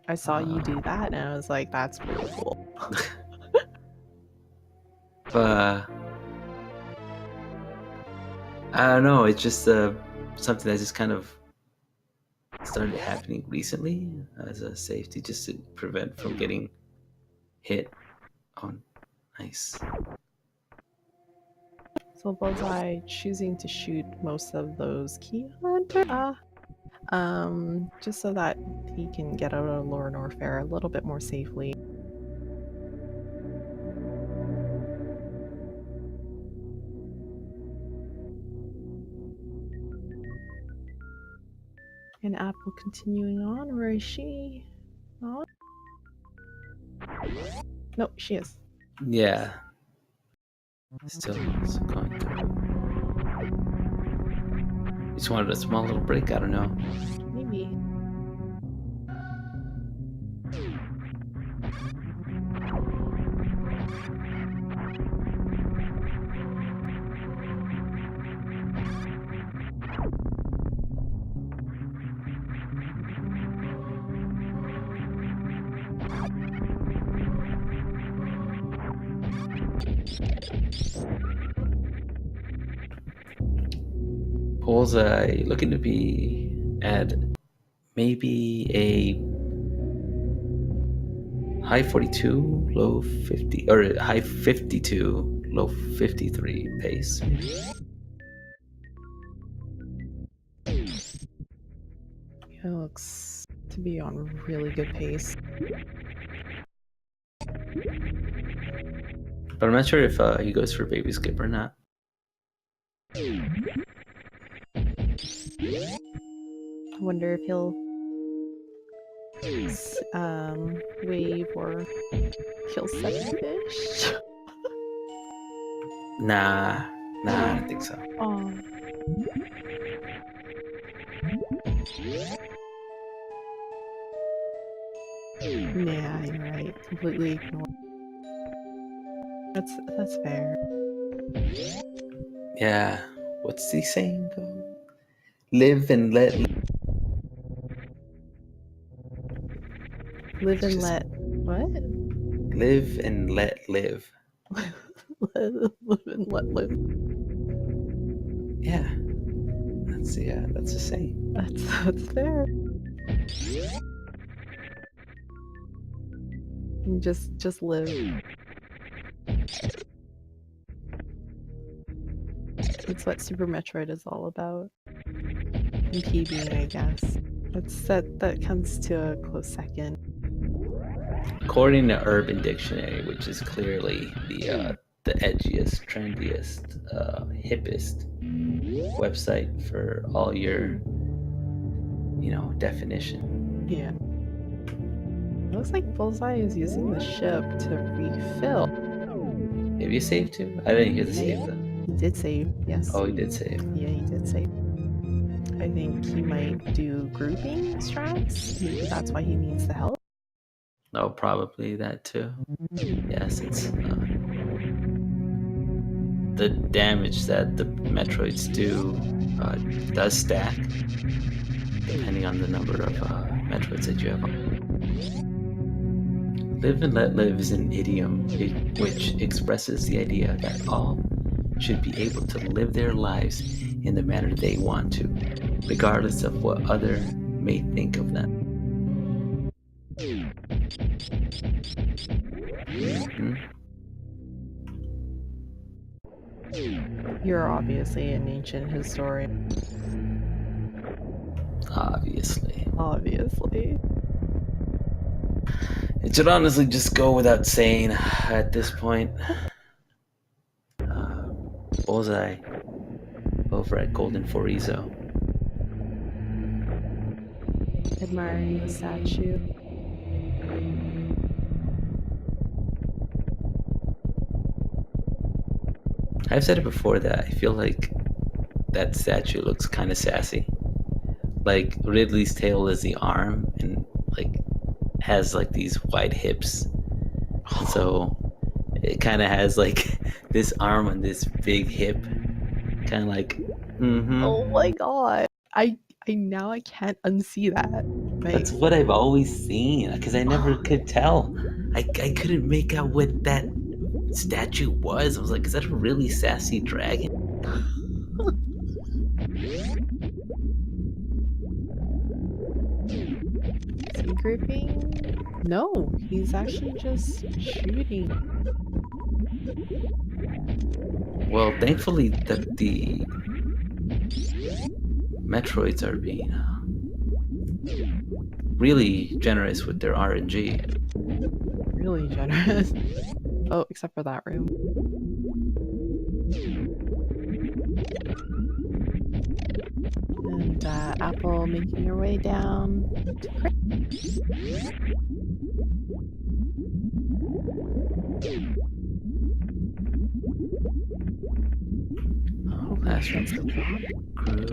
Speaker 2: I saw you do that, and I was like, that's pretty cool.
Speaker 1: But I don't know. It's just something that just kind of started happening recently as a safety, just to prevent from getting hit on ice.
Speaker 2: So Bullseye choosing to shoot most of those key hunters, just so that he can get out of Lower Norfair a little bit more safely. And Apple continuing on, where is she? On? No, she is.
Speaker 1: Yeah. Still going through. Just wanted a small little break. I don't know.
Speaker 2: Maybe.
Speaker 1: Bullseye looking to be at maybe a high 42, low 50, or high 52, low 53 pace.
Speaker 2: It looks to be on really good pace.
Speaker 1: But I'm not sure if he goes for baby skip or not.
Speaker 2: I wonder if he'll wave or kill 7 fish.
Speaker 1: Nah, I don't think so.
Speaker 2: Oh. Yeah, you're right. Completely ignored. That's fair.
Speaker 1: Yeah. What's the saying go? Live and let
Speaker 2: Live and let what?
Speaker 1: live and let live.
Speaker 2: Live and let live.
Speaker 1: Yeah. That's the saying.
Speaker 2: That's fair. And just live. That's what Super Metroid is all about. And PB, I guess. That comes to a close second.
Speaker 1: According to Urban Dictionary, which is clearly the edgiest, trendiest, hippest website for all your, definition.
Speaker 2: Yeah. It looks like Bullseye is using the ship to refill.
Speaker 1: Maybe you saved too? I didn't hear the save though.
Speaker 2: He did save, yes.
Speaker 1: Oh, he did save.
Speaker 2: Yeah, he did save. I think he might do grouping strats. Maybe that's why he needs the help.
Speaker 1: Oh, probably that too. Yes, it's the damage that the Metroids do does stack depending on the number of Metroids that you have. Live and let live is an idiom which expresses the idea that all should be able to live their lives in the manner they want to, regardless of what other may think of them. Mhm.
Speaker 2: You're obviously an ancient historian.
Speaker 1: Obviously.
Speaker 2: Obviously.
Speaker 1: It should honestly just go without saying at this point. Bullseye over at Golden Forizo.
Speaker 2: Admiring the statue.
Speaker 1: I've said it before that I feel like that statue looks kind of sassy. Like Ridley's tail is the arm and like has like these wide hips. So it kind of has like this arm on this big hip. Kind of like,
Speaker 2: Oh my god. I now I can't unsee that. Like,
Speaker 1: That's what I've always seen because I never could tell. I couldn't make out what that statue was. I was like, is that a really sassy dragon?
Speaker 2: is he gripping? No, he's actually just shooting.
Speaker 1: Well, thankfully that the Metroids are being really generous with their RNG.
Speaker 2: Really generous. Oh, except for that room. And Apple making your way down to
Speaker 1: Last one's the crew.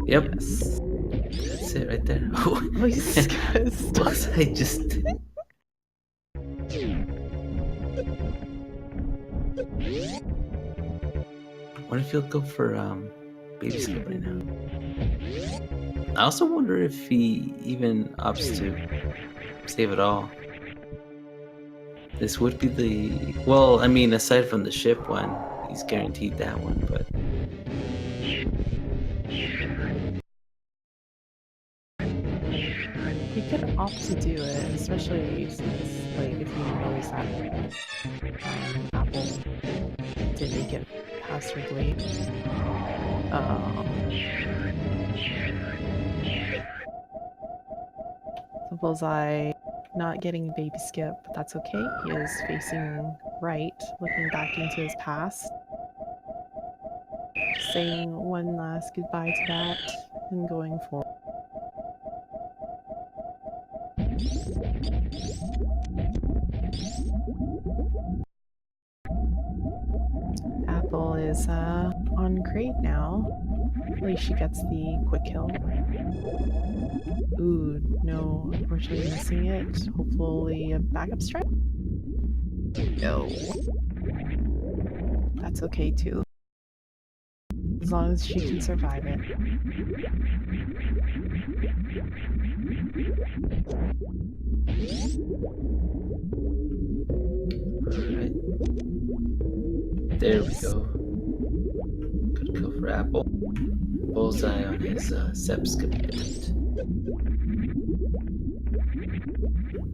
Speaker 1: Yep.
Speaker 2: Yes.
Speaker 1: That's it right there.
Speaker 2: Oh, he's
Speaker 1: Was I just... What if he'll go for baby skip right now? I also wonder if he even opts to save it all. This would be the... Well, I mean, aside from the ship one, he's guaranteed that one, but...
Speaker 2: He could opt to do it, especially since, like, if you notice that Apple did make it past Wrigley. So Bullseye not getting baby skip, but that's okay. He is facing right, looking back into his past, saying one last goodbye to that, and going forward. Apple is on crate now. At least she gets the quick kill. Ooh, no, unfortunately missing it. Hopefully a backup strike? No. That's okay too. As long as she can survive it.
Speaker 1: Alright. There we go. Good kill for Apple. Bullseye on his Sepskip attempt.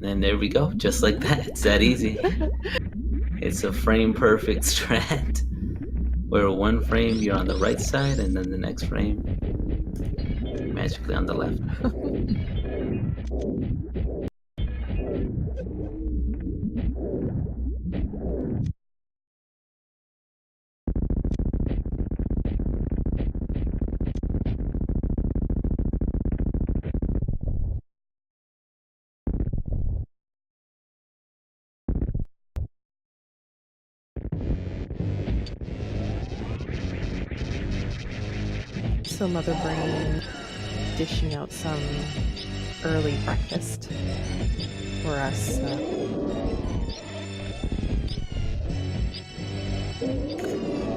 Speaker 1: And there we go. Just like that. It's that easy. It's a frame perfect strat. Where one frame you're on the right side and then the next frame magically on the left.
Speaker 2: So Mother Brain dishing out some early breakfast for us.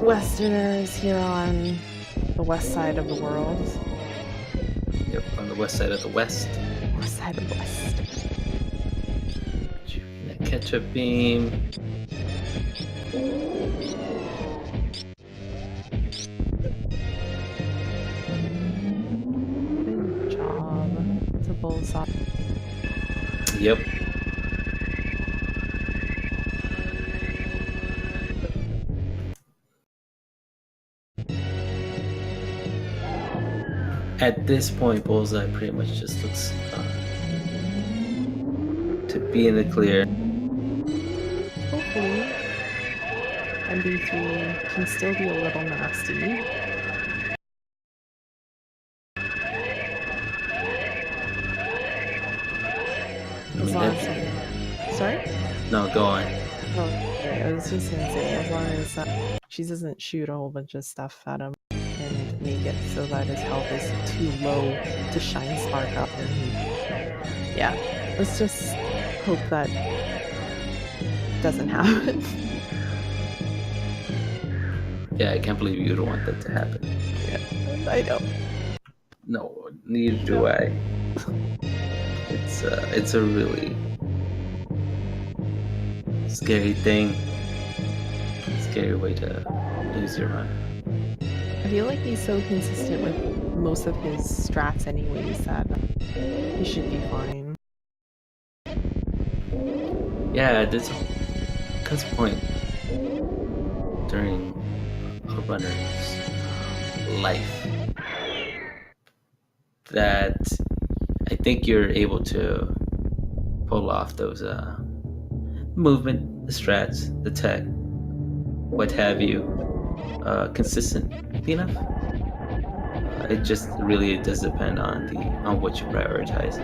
Speaker 2: Westerners here on the west side of the world.
Speaker 1: Yep, on the west side of the west.
Speaker 2: West side of the west.
Speaker 1: Ketchup beam.
Speaker 2: Good job. It's a bullseye.
Speaker 1: Yep. At this point, Bullseye pretty much just looks to be in the clear.
Speaker 2: Hopefully, MB3 can still be a little nasty.
Speaker 1: I mean, that.
Speaker 2: Sorry?
Speaker 1: No, go on.
Speaker 2: Oh, sorry. I was just gonna say, as long as she doesn't shoot a whole bunch of stuff at him and make it so that his health is too low to shine spark up, and yeah, let's just hope that doesn't happen.
Speaker 1: Yeah, I can't believe you don't want that to happen.
Speaker 2: Yeah, I don't.
Speaker 1: No, neither do I. It's a really scary thing. Scary way to lose your mind.
Speaker 2: I feel like he's so consistent with most of his strats anyways that he should be fine.
Speaker 1: Yeah, there's a point during a runner's life that I think you're able to pull off those movement, the strats, the tech, what have you, consistent enough. It just really does depend on what you prioritize.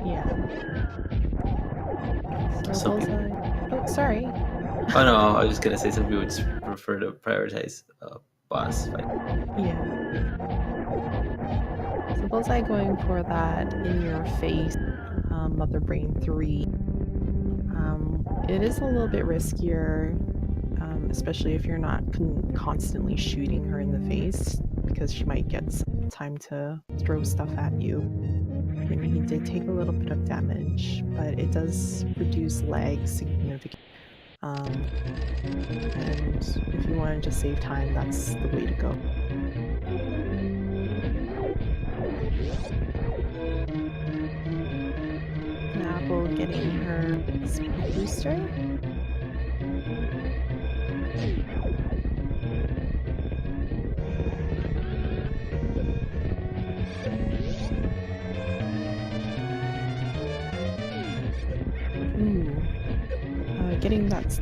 Speaker 2: Yeah. So
Speaker 1: Some people.
Speaker 2: Oh, sorry.
Speaker 1: Oh no, I was just gonna say some people would prefer to prioritize boss fight.
Speaker 2: Yeah. So Bullseye going for that in your face Mother Brain 3. It is a little bit riskier, especially if you're not constantly shooting her in the face, because she might get some time to throw stuff at you. And he did take a little bit of damage, but it does reduce lag significantly. And if you want to just save time, that's the way to go. Apple getting her speed booster. Ooh. Getting that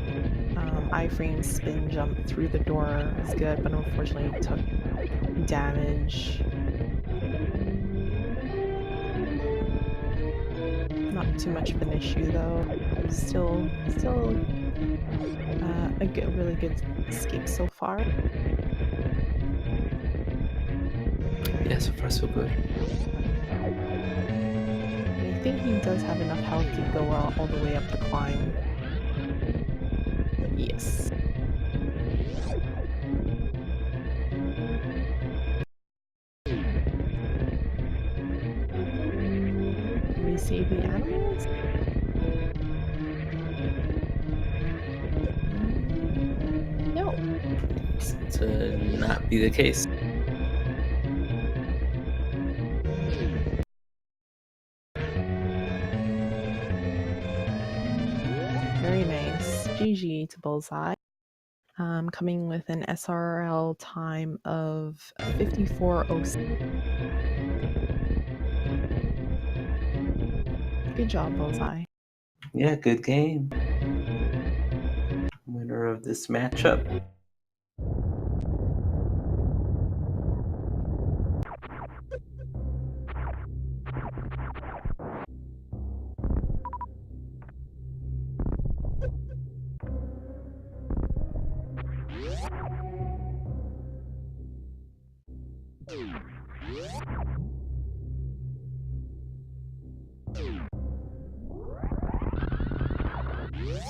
Speaker 2: iframe spin jump through the door is good, but unfortunately took damage. Not too much of an issue though. Still a really good escape so far.
Speaker 1: Yeah, so far so good.
Speaker 2: I think he does have enough health to go all the way up the climb. Yes. We save the animals? No.
Speaker 1: To not be the case.
Speaker 2: Very nice. GG to Bullseye. Coming with an SRL time of 54:06. Good job, Bullseye.
Speaker 1: Yeah, good game. Winner of this matchup.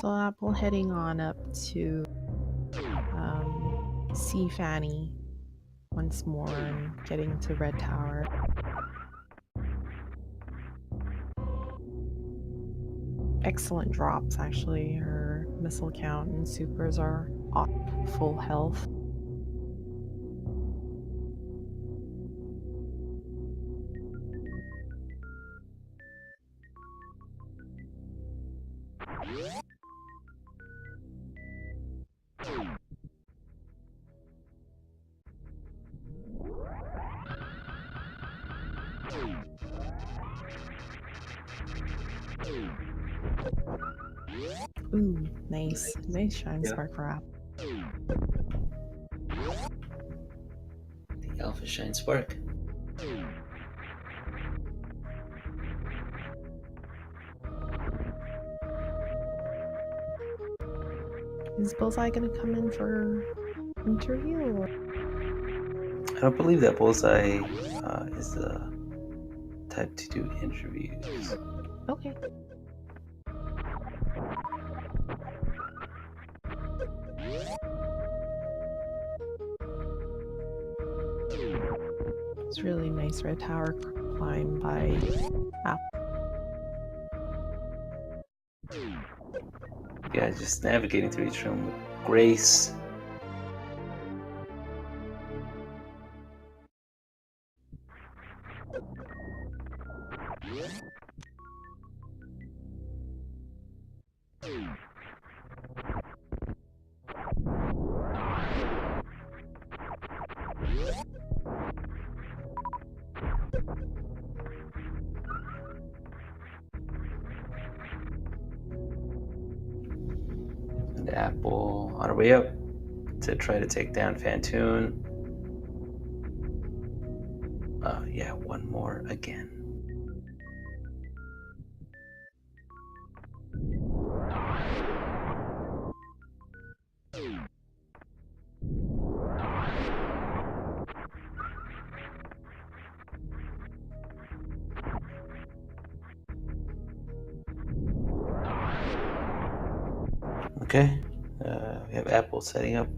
Speaker 2: So Apple heading on up to see Fanny once more and getting to Red Tower. excellent drops, actually. Her missile count and supers are full health. Ooh, nice. Nice Shine
Speaker 1: Yeah.
Speaker 2: Spark for App.
Speaker 1: The Alpha Shine Spark.
Speaker 2: Is Bullseye gonna come in for interview? Or?
Speaker 1: I don't believe that Bullseye is the type to do interviews.
Speaker 2: Okay. It's really nice red tower climb by Apple.
Speaker 1: Yeah, just navigating through each room with grace. And Apple on our way up to try to take down Fantoon. Yeah, one more again. Okay, we have Apple setting up.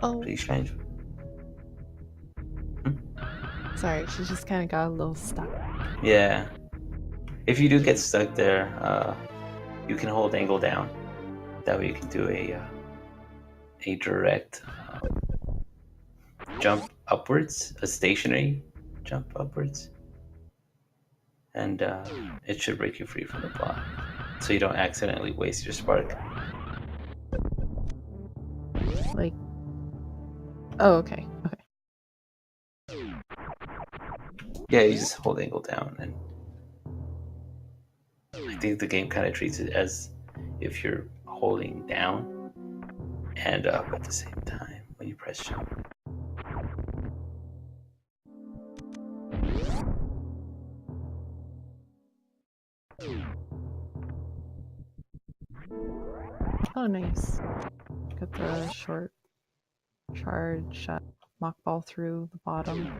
Speaker 2: Oh,
Speaker 1: Pretty strange.
Speaker 2: sorry, she just kind of got a little stuck.
Speaker 1: Yeah. If you do get stuck there, you can hold angle down. That way you can do a direct jump upwards, a stationary jump upwards. And it should break you free from the block. So you don't accidentally waste your spark.
Speaker 2: Like, oh, okay, okay.
Speaker 1: Yeah, you just hold angle down, and I think the game kind of treats it as if you're holding down and up at the same time when you press jump.
Speaker 2: Oh, nice. Got the short charge mock ball through the bottom.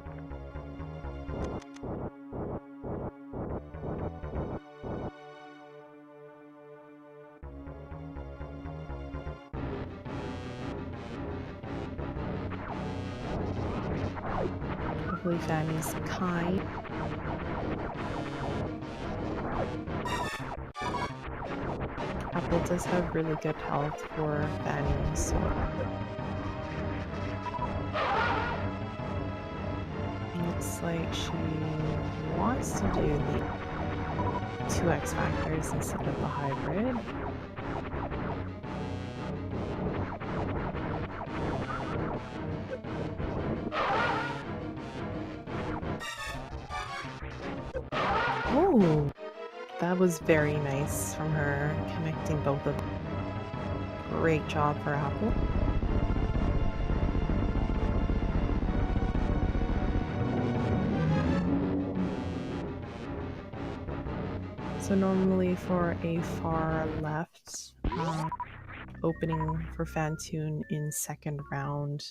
Speaker 2: Hopefully Fanny's kind. Apple does have really good health for Fanny, so looks like she wants to do the 2 X factors instead of the hybrid. Oh, that was very nice from her, connecting both of them. Great job for Apple. So normally for a far left opening for Fantoon in second round,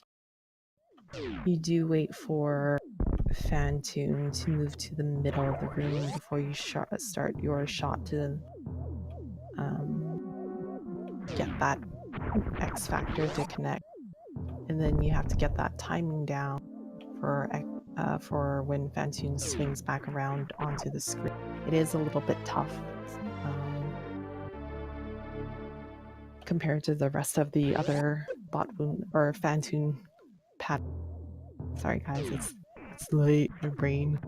Speaker 2: you do wait for Fantoon to move to the middle of the room before you start your shot to get that X factor to connect, and then you have to get that timing down for when Fantoon swings back around onto the screen. It is a little bit tough. compared to the rest of the other botwoon or fantoon pat. Sorry guys, it's late. My brain.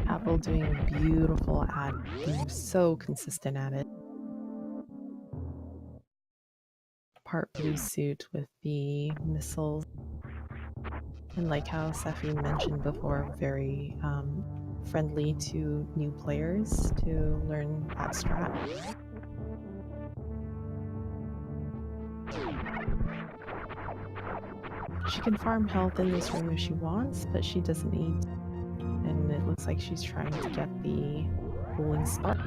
Speaker 2: Apple doing a beautiful ad, being so consistent at it. Part blue suit with the missiles. And like how Safi mentioned before, very friendly to new players to learn that strat. She can farm health in this room if she wants, but she doesn't need. And it looks like she's trying to get the cooling spark.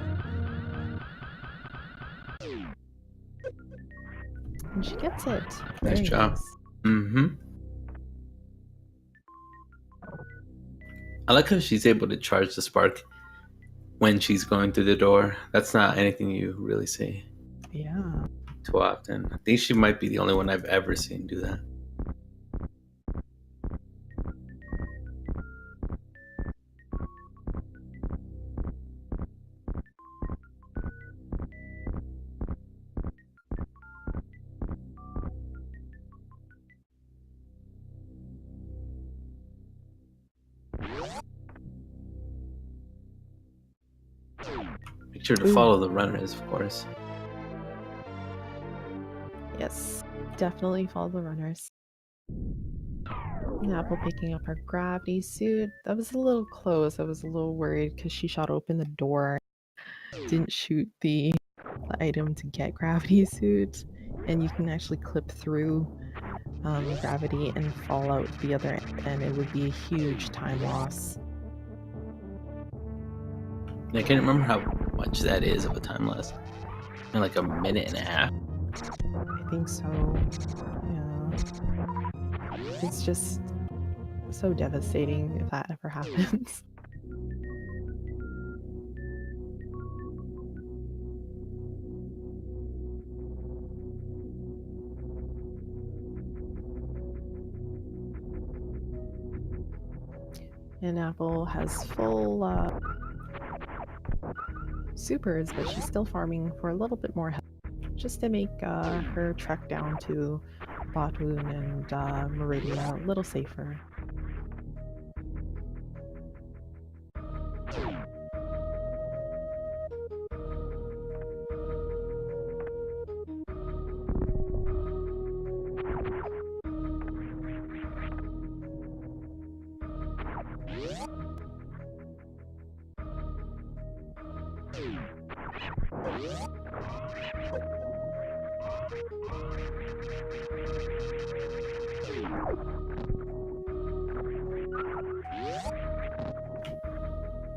Speaker 2: And she gets it.
Speaker 1: Nice
Speaker 2: Very
Speaker 1: job.
Speaker 2: nice.
Speaker 1: Mm-hmm. I like how she's able to charge the spark when she's going through the door. That's not anything you really see too often. I think she might be the only one I've ever seen do that. Make sure to follow the runners, of course.
Speaker 2: Yes, definitely follow the runners. And Apple picking up her gravity suit. That was a little close. I was a little worried because she shot open the door, didn't shoot the item to get gravity suit, and you can actually clip through gravity and fall out the other end, and it would be a huge time loss.
Speaker 1: I can't remember how much that is of a time loss. Like a minute and a half.
Speaker 2: I think so. Yeah. It's just so devastating if that ever happens. And Apple has full supers, but she's still farming for a little bit more health, just to make her trek down to Botwoon and Meridia a little safer.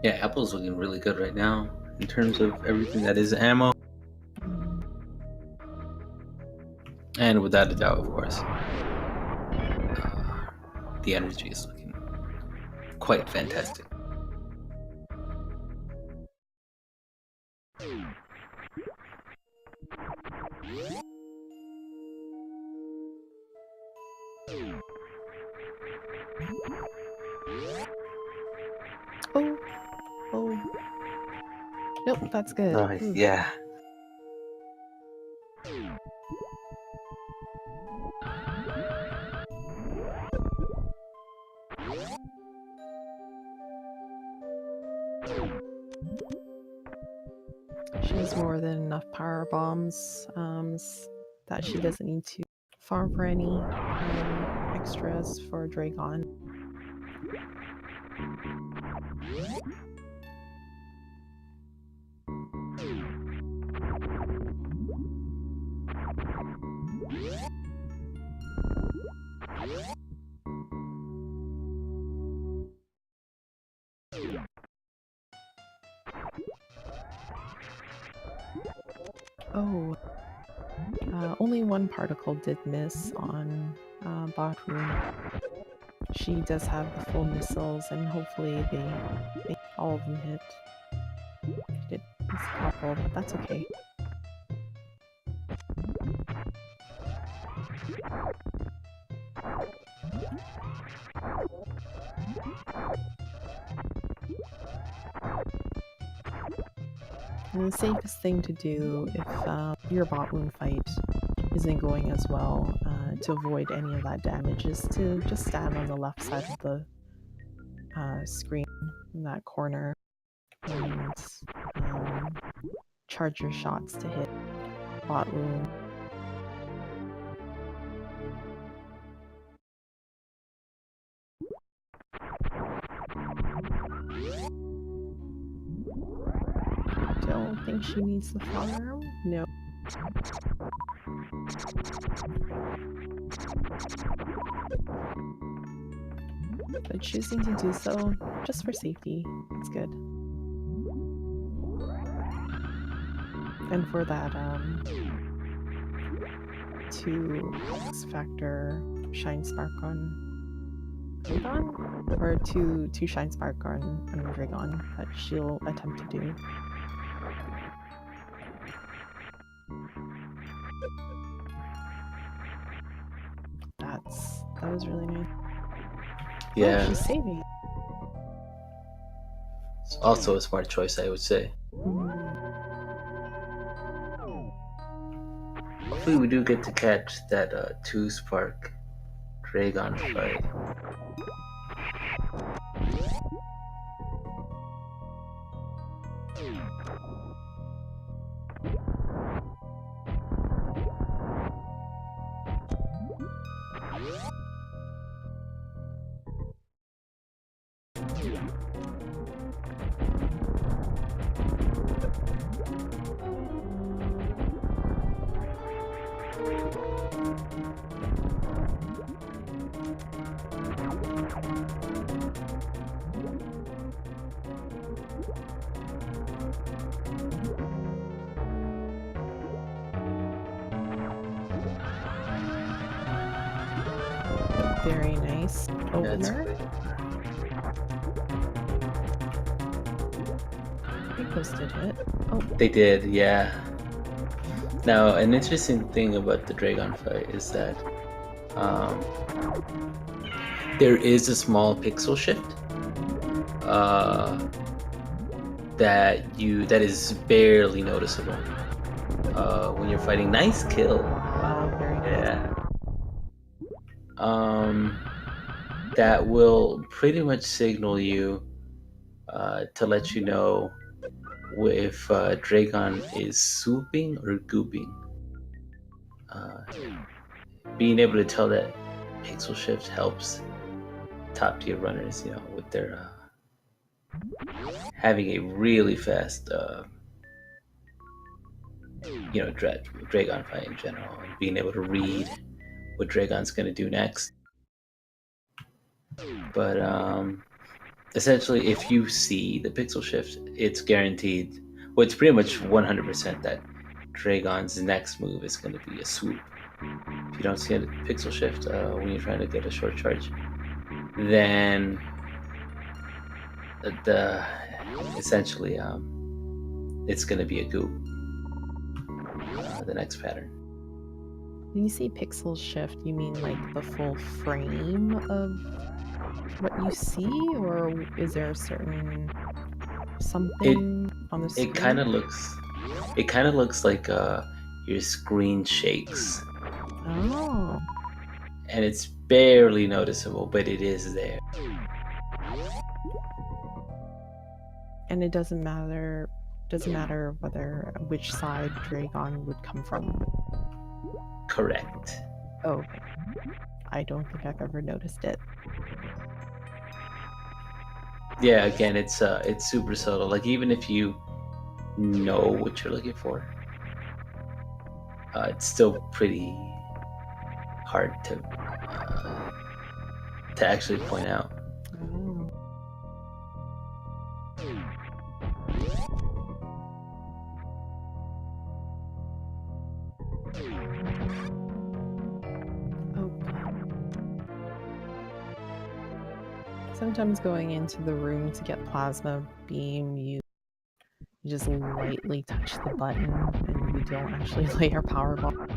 Speaker 1: Yeah, Apple's looking really good right now in terms of everything that is ammo. And without a doubt, of course, the energy is looking quite fantastic.
Speaker 2: Oh. Nope, that's good.
Speaker 1: Yeah.
Speaker 2: She has more than enough power bombs that she doesn't need to farm for any extras for Dragon. Oh, only one particle did miss on Botwoon. she does have the full missiles, and hopefully they all of them hit. She did miss a couple, but that's okay. And the safest thing to do if your bot wound fight isn't going as well, to avoid any of that damage, is to just stand on the left side of the screen in that corner and charge your shots to hit bot wound. Don't think she needs the farm. No. But choosing to do so just for safety, it's good. And for that 2 X-Factor Shine Spark on Dragon? Or 2 Shine Spark on Dragon that she'll attempt to do. That was really nice.
Speaker 1: Yeah.
Speaker 2: Oh, she's saving.
Speaker 1: It's also a smart choice, I would say. Hopefully we do get to catch that 2 Spark Dragon fight.
Speaker 2: Very nice opener. They posted it. Oh,
Speaker 1: they did, yeah. Now, an interesting thing about the Dragon fight is that there is a small pixel shift that is barely noticeable when you're fighting. Nice kill.
Speaker 2: Wow, very nice.
Speaker 1: Yeah. That will pretty much signal you to let you know if Dragon is swooping or gooping. Being able to tell that pixel shift helps top tier runners, with their having a really fast, Dragon fight in general, and being able to read what Dragon's going to do next. But essentially, if you see the pixel shift, it's guaranteed. Well, it's pretty much 100% that Dragon's next move is going to be a swoop. If you don't see a pixel shift when you're trying to get a short charge, then essentially it's going to be a goop. The next pattern.
Speaker 2: When you say pixel shift, you mean like the full frame of what you see, or is there a certain something on the screen?
Speaker 1: It kind of looks like your screen shakes.
Speaker 2: Oh.
Speaker 1: And it's barely noticeable, but it is there.
Speaker 2: And it doesn't matter which side Dragon would come from.
Speaker 1: Correct.
Speaker 2: Oh, okay. I don't think I've ever noticed it.
Speaker 1: Yeah, again, it's super subtle. Like, even if you know what you're looking for, it's still pretty hard to actually point out.
Speaker 2: Oh. Sometimes going into the room to get plasma beam, you just lightly touch the button and you don't actually lay your power bar.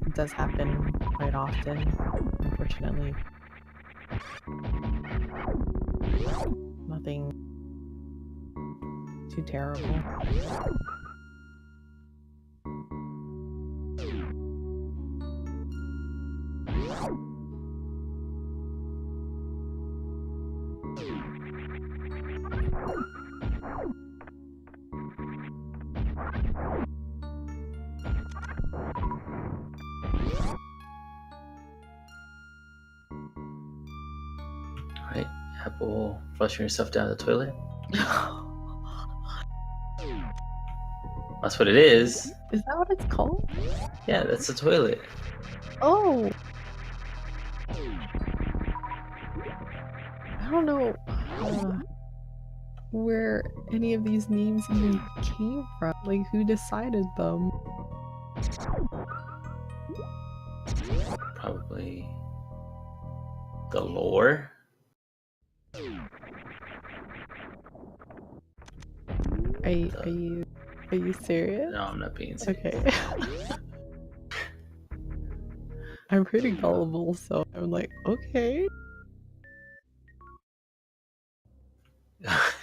Speaker 2: It does happen quite often, unfortunately. Nothing too terrible.
Speaker 1: Right, Apple flushing yourself down the toilet. That's what it is.
Speaker 2: Is that what it's called?
Speaker 1: Yeah, that's the toilet.
Speaker 2: Oh! I don't know where any of these names even came from. Like, who decided them?
Speaker 1: Probably the lore.
Speaker 2: Are you serious?
Speaker 1: No, I'm not being serious.
Speaker 2: Okay. I'm pretty gullible, so I'm like, okay.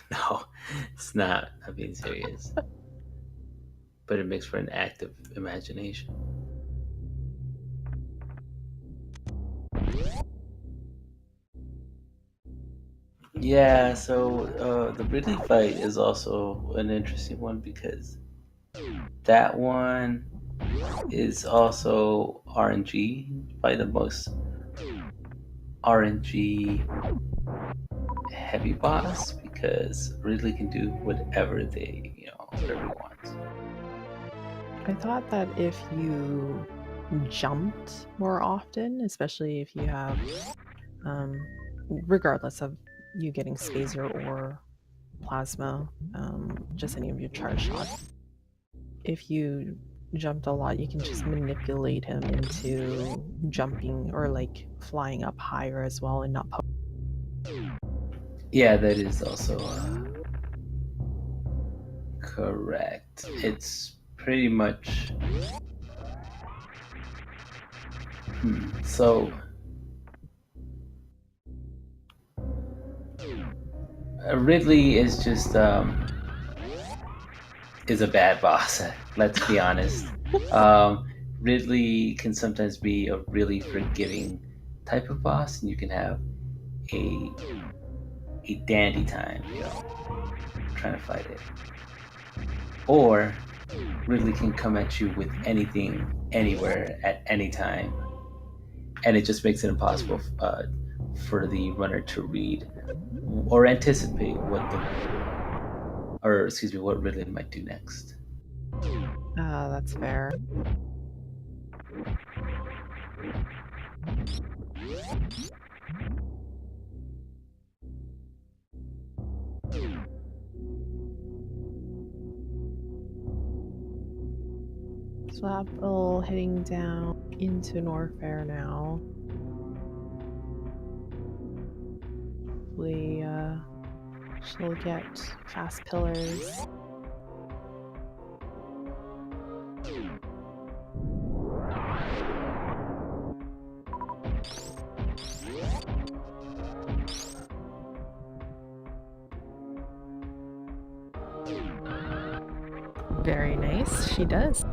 Speaker 1: No, it's not. I'm being serious. But it makes for an active imagination. Yeah, so the Ridley fight is also an interesting one because that one is also RNG, by the most RNG heavy boss, because Ridley can do whatever whatever he wants.
Speaker 2: I thought that if you jumped more often, especially if you have, regardless of you getting Spazer or Plasma, just any of your charge shots, if you jumped a lot, you can just manipulate him into jumping or like flying up higher as well and not
Speaker 1: Yeah, that is also correct. It's pretty much so Ridley is just is a bad boss. Let's be honest. Ridley can sometimes be a really forgiving type of boss, and you can have a dandy time, trying to fight it. Or Ridley can come at you with anything, anywhere, at any time, and it just makes it impossible for the runner to read or anticipate what Ridley might do next.
Speaker 2: that's fair. So Apple heading down into Norfair now. Hopefully, she'll get fast pillars. Very nice, she does.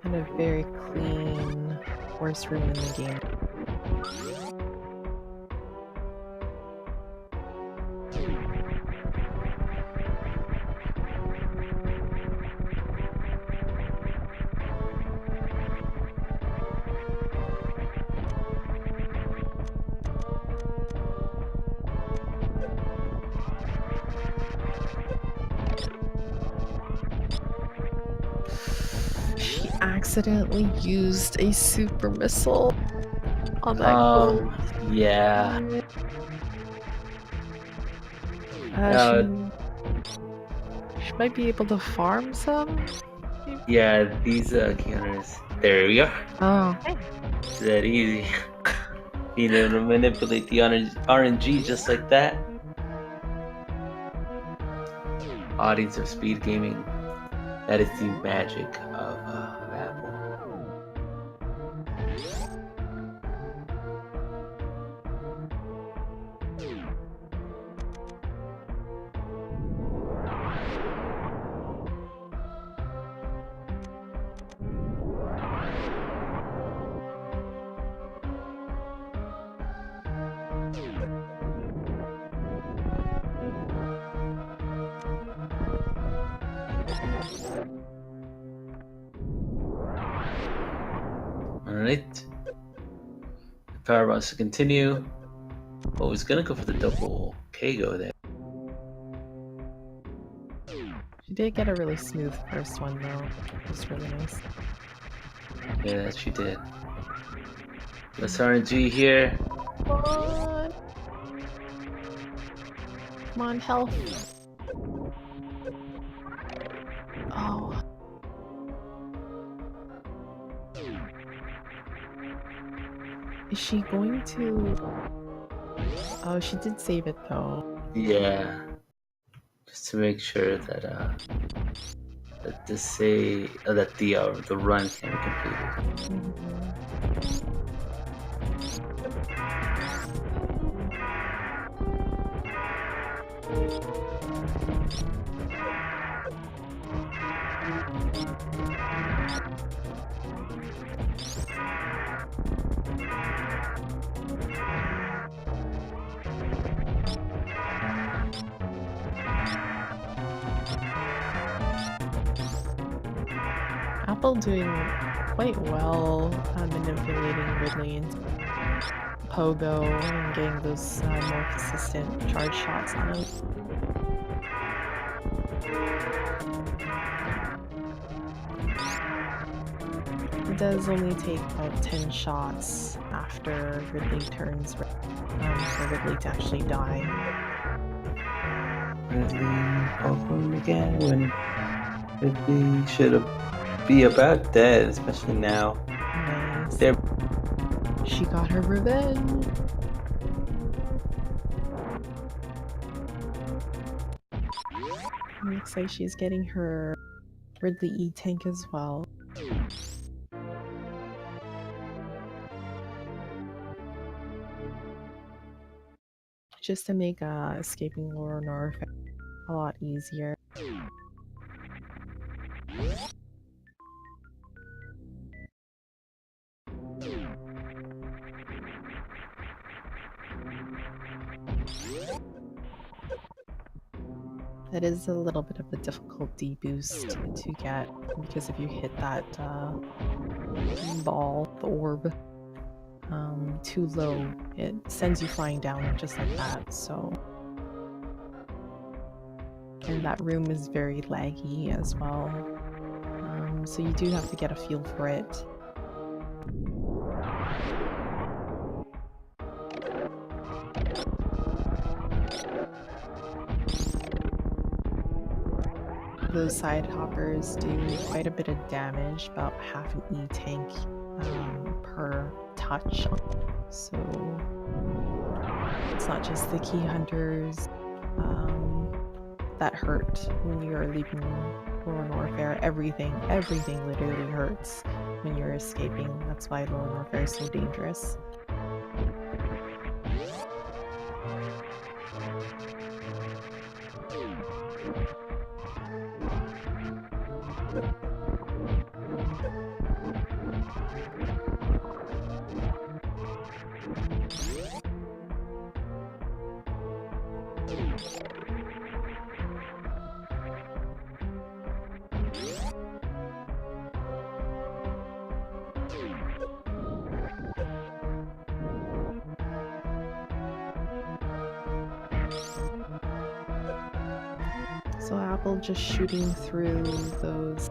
Speaker 2: And a very clean horse room in the game. Accidentally used a super missile on that goal.
Speaker 1: Yeah.
Speaker 2: She might be able to farm some. Maybe?
Speaker 1: Yeah, these key hunters. There we are.
Speaker 2: Oh,
Speaker 1: It's that easy. Being able to manipulate the RNG just like that. Audience of speed gaming. That is the magic of Apple. Alright. Power wants to continue. Oh, he's gonna go for the double KO there.
Speaker 2: she did get a really smooth first one though. It's really nice.
Speaker 1: Yeah, she did. Let's RNG here.
Speaker 2: Come on. Come on, health. Oh. Is she going to... Oh, she did save it though.
Speaker 1: Yeah. Just to make sure that that the run can be completed.
Speaker 2: Apple doing quite well manipulating Ridley into Pogo and getting those more consistent charge shots on him. It does only take about 10 shots after Ridley turns for Ridley to actually die.
Speaker 1: Ridley over again when Ridley should be about dead, especially now.
Speaker 2: Nice.
Speaker 1: There.
Speaker 2: She got her revenge. Looks like she's getting her Ridley E-tank as well. Just to make escaping Laura North a lot easier. That is a little bit of a difficulty boost to get, because if you hit that ball, the orb, too low, it sends you flying down just like that, so... And that room is very laggy as well, so you do have to get a feel for it. Those side hoppers do quite a bit of damage, about half an E-tank per touch. So it's not just the key hunters that hurt when you're leaving Lorne Warfare. Everything literally hurts when you're escaping. That's why Lorne Warfare is so dangerous. So Apple just shooting through those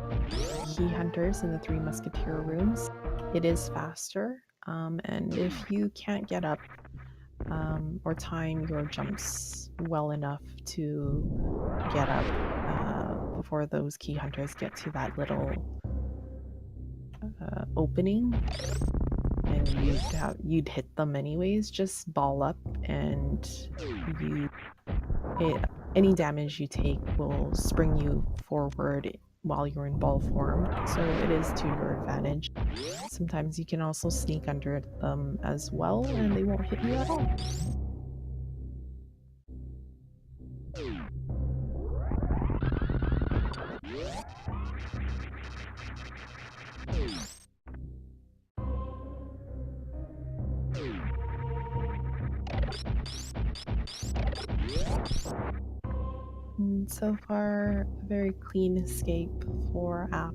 Speaker 2: key hunters in the 3 musketeer rooms. It is faster, and if you can't get up or time your jumps well enough to get up before those key hunters get to that little opening, and you'd hit them anyways. Just ball up, and any damage you take will spring you forward while you're in ball form, so it is to your advantage. Sometimes you can also sneak under them as well, and they won't hit you at all. And so far, a very clean escape for App.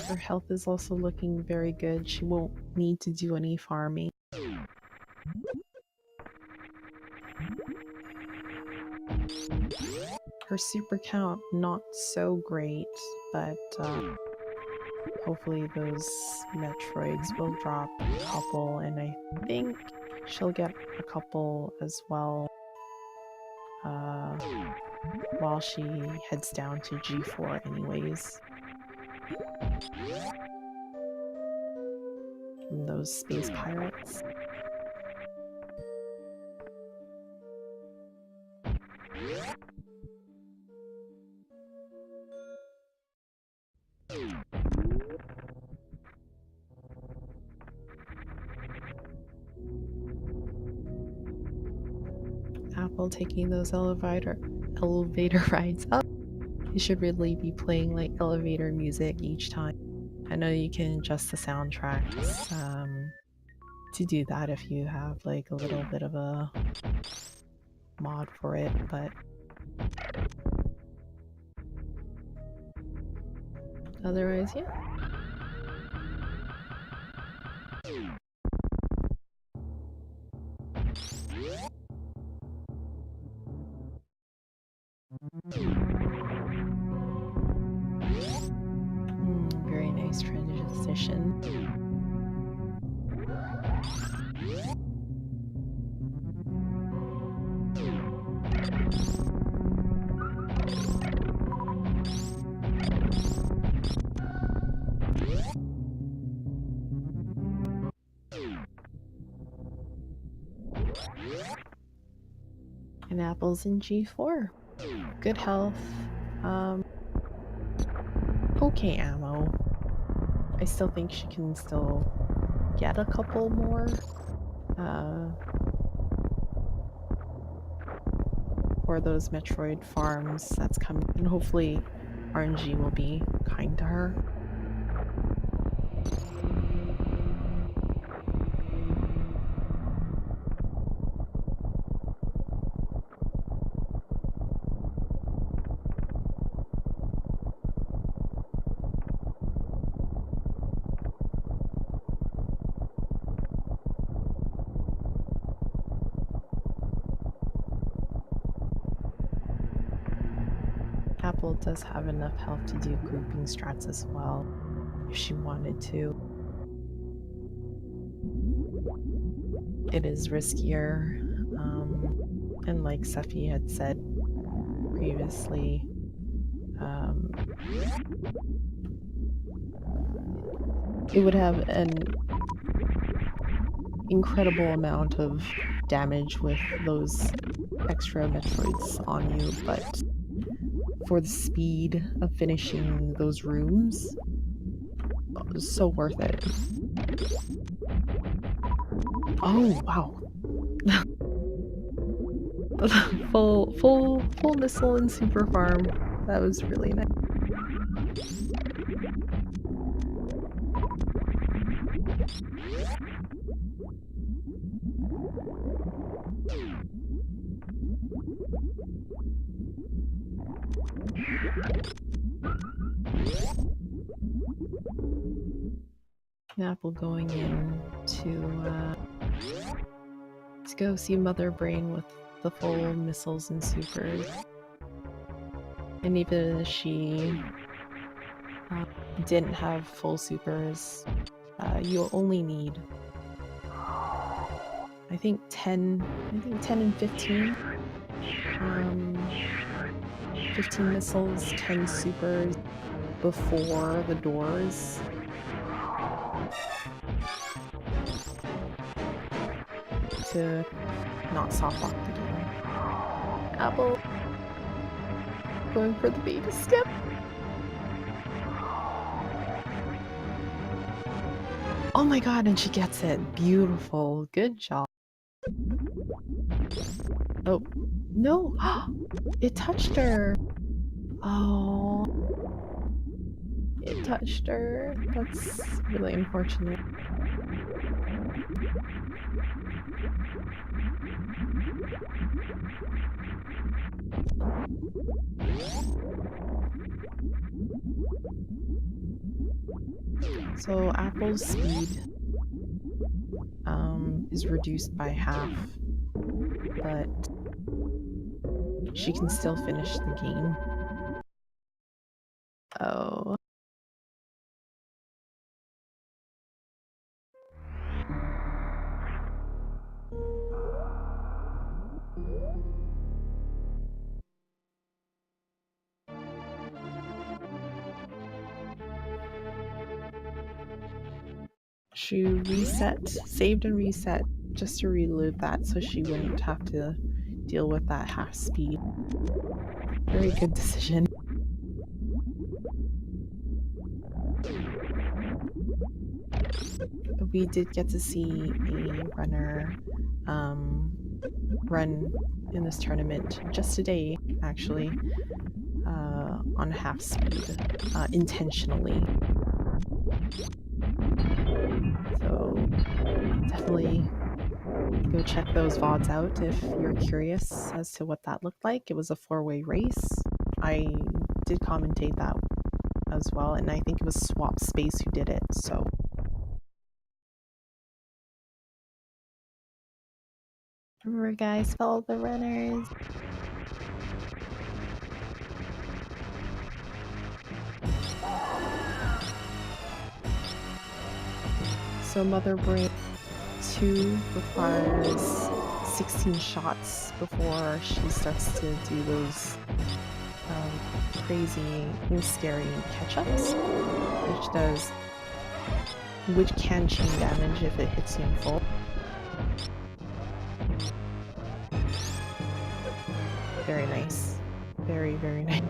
Speaker 2: Her health is also looking very good. She won't need to do any farming. Her super count, not so great, but hopefully those Metroids will drop a couple, and I think she'll get a couple as well while she heads down to G4 anyways. From those space pirates. Apple taking those elevator rides up. You should really be playing like elevator music each time. I know you can adjust the soundtracks to do that if you have like a little bit of a mod for it, but otherwise, yeah. Very nice transition. And Apple's in G4. Good health. Okay ammo. I still think she can still get a couple more. For those Metroid farms that's coming, and hopefully RNG will be kind to her. Apple does have enough health to do grouping strats as well, if she wanted to. It is riskier, and like Sephi had said previously, it would have an incredible amount of damage with those extra Metroids on you, but for the speed of finishing those rooms, it was so worth it. Oh wow. full missile and super farm. That was really nice. Apple going in to go see Mother Brain with the full missiles and supers. And even if she didn't have full supers, you'll only need I think 10 and 15. 15 missiles, 10 supers before the doors. To not soft lock the game. Apple going for the baby skip. Oh my god, and she gets it. Beautiful. Good job. Oh, no. It touched her. Oh. It touched her. That's really unfortunate. So Apple's speed is reduced by half, but she can still finish the game. Oh. She saved and reset just to reload that so she wouldn't have to deal with that half speed. Very good decision. We did get to see a runner run in this tournament just today, actually, on half speed, intentionally. So definitely go check those VODs out if you're curious as to what that looked like. It was a 4-way race. I did commentate that as well, and I think it was Swap Space who did it, so. Remember guys, follow the runners. So Mother Brain 2 requires 16 shots before she starts to do those crazy and scary catch-ups, which can chain damage if it hits you in full. Very nice. Very, very nice.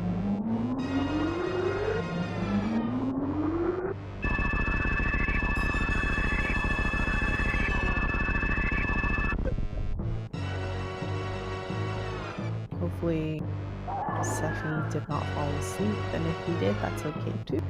Speaker 2: Hopefully Sephi did not fall asleep, and if he did, that's okay too.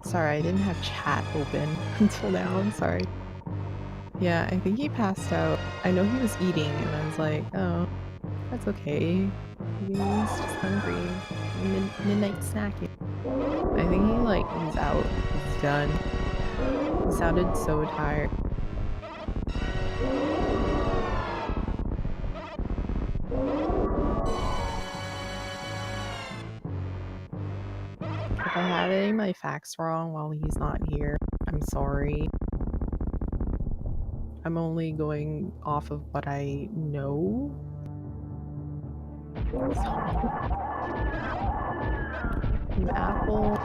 Speaker 2: Sorry, I didn't have chat open until now, I'm sorry. Yeah, I think he passed out. I know he was eating, and I was like, oh, that's okay. Maybe he's just hungry. Midnight snacking. I think he, like, he's out. He's done. He sounded so tired. If I have any of my facts wrong while he's not here, I'm sorry. I'm only going off of what I know. Apple.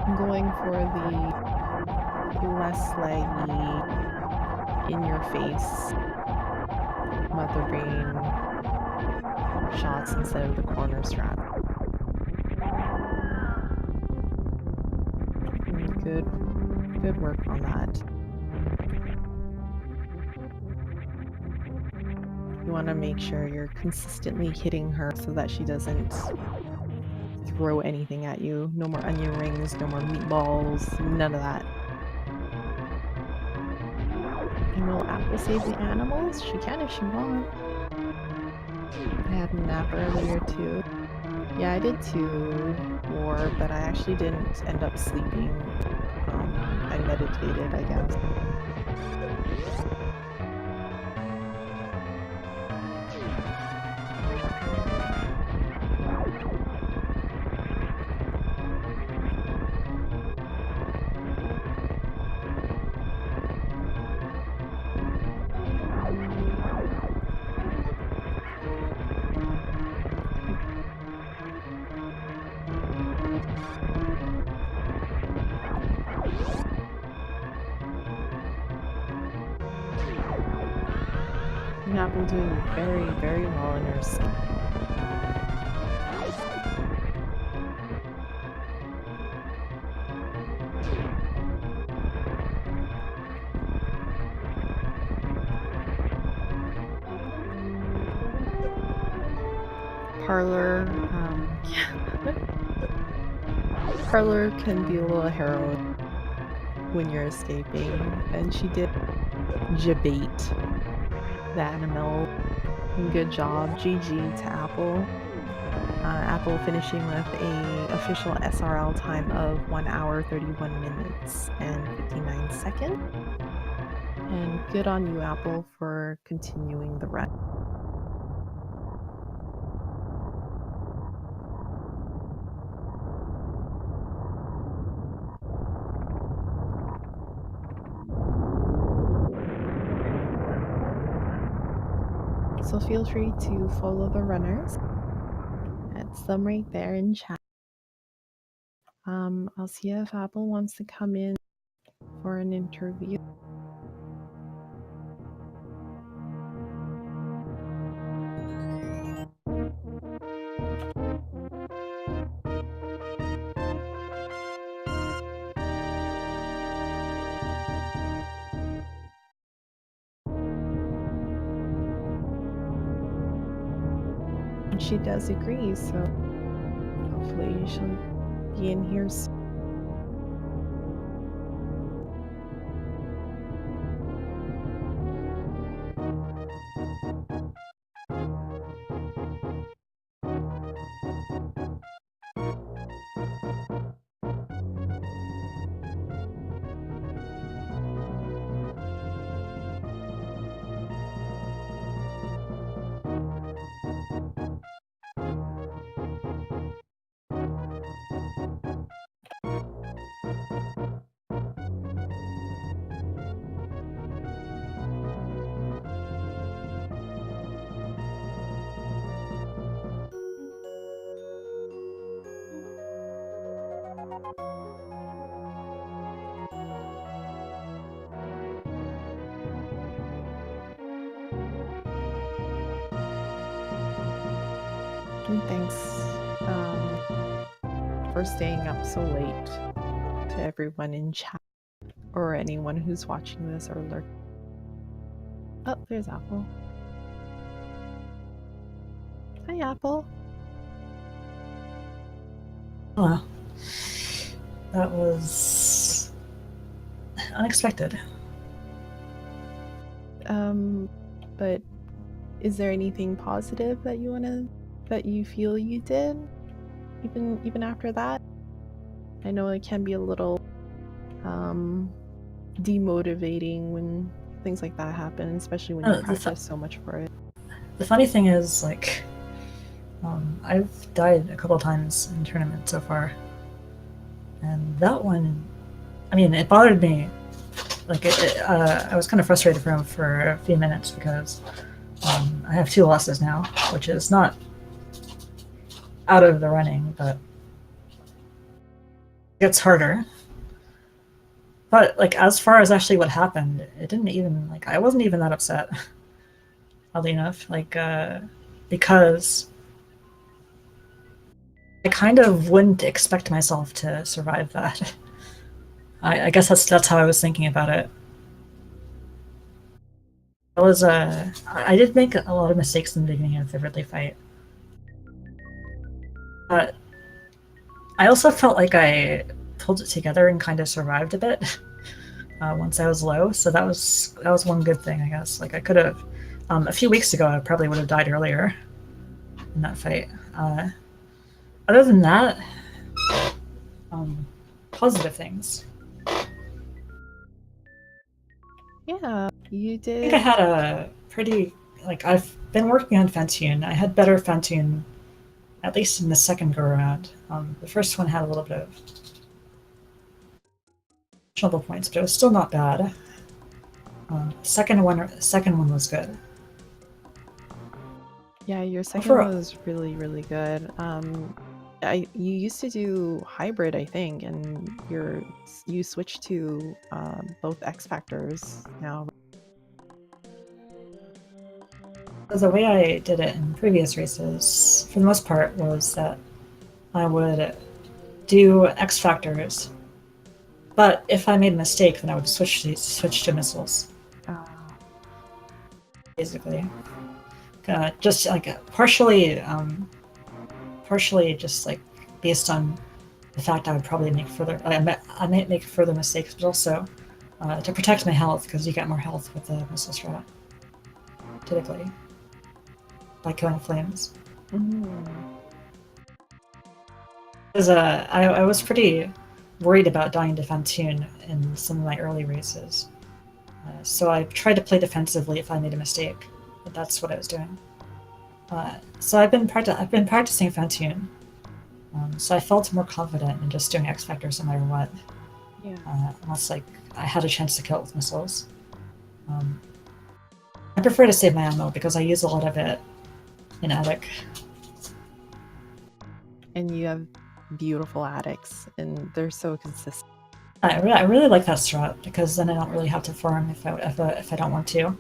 Speaker 2: I'm going for the less laggy, in your face mother brain shots instead of the corner strap. Good work on that. You want to make sure you're consistently hitting her so that she doesn't throw anything at you. No more onion rings, no more meatballs, none of that. And will Apple save the animals? She can if she wants. I had a nap earlier too. Yeah, I did too, War, but I actually didn't end up sleeping. I meditated, I guess. Apple doing very, very well in her skin. Parlor, Parlor can be a little heroic when you're escaping, and she did jabate the animal. Good job. GG to Apple. Apple finishing with a official SRL time of 1 hour 31 minutes and 59 seconds. And good on you, Apple, for continuing the run. So feel free to follow the runners. It's them right there in chat. I'll see if Apple wants to come in for an interview. She does agree, so hopefully she'll be in here soon. And thanks for staying up so late to everyone in chat or anyone who's watching this or lurking. Oh, there's Apple. Hi, Apple.
Speaker 3: Hello. That was unexpected.
Speaker 2: But is there anything positive that you feel you did, even after that? I know it can be a little demotivating when things like that happen, especially when you practice so much for it.
Speaker 3: The funny thing is, like, I've died a couple times in tournaments so far, and that one, I mean, it bothered me. Like, I was kind of frustrated for a few minutes because I have 2 losses now, which is not out of the running, but it gets harder. But, like, as far as actually what happened, it didn't even, like, I wasn't even that upset. oddly enough, because I kind of wouldn't expect myself to survive that. I guess that's how I was thinking about it. I did make a lot of mistakes in the beginning of the Ridley fight. But I also felt like I pulled it together and kind of survived a bit once I was low. So that was one good thing, I guess. Like I could have a few weeks ago, I probably would have died earlier in that fight. Other than that, positive things.
Speaker 2: Yeah, you
Speaker 3: I
Speaker 2: did.
Speaker 3: think I had a pretty I've been working on Fantune. I had better Fantune, at least in the second go around. The first one had a little bit of trouble points, but it was still not bad. Second one was good.
Speaker 2: Yeah, your second one was really, really good. You used to do hybrid, I think, and you switched to both X Factors now.
Speaker 3: The way I did it in previous races, for the most part, was that I would do X Factors, but if I made a mistake, then I would switch to missiles. Basically, just like partially just like based on the fact I would probably make I might make further mistakes, but also to protect my health, because you get more health with the missile strat, typically, by killing flames. Because I was pretty worried about dying to Fantune in some of my early races, so I tried to play defensively if I made a mistake, but that's what I was doing. So I've been practicing Fantune, so I felt more confident in just doing X Factors no matter what.
Speaker 2: Yeah.
Speaker 3: Unless I had a chance to kill it with missiles. I prefer to save my ammo because I use a lot of it in Attic.
Speaker 2: And you have beautiful attics, and they're so consistent.
Speaker 3: I really like that strat, because then I don't really have to farm if I don't want to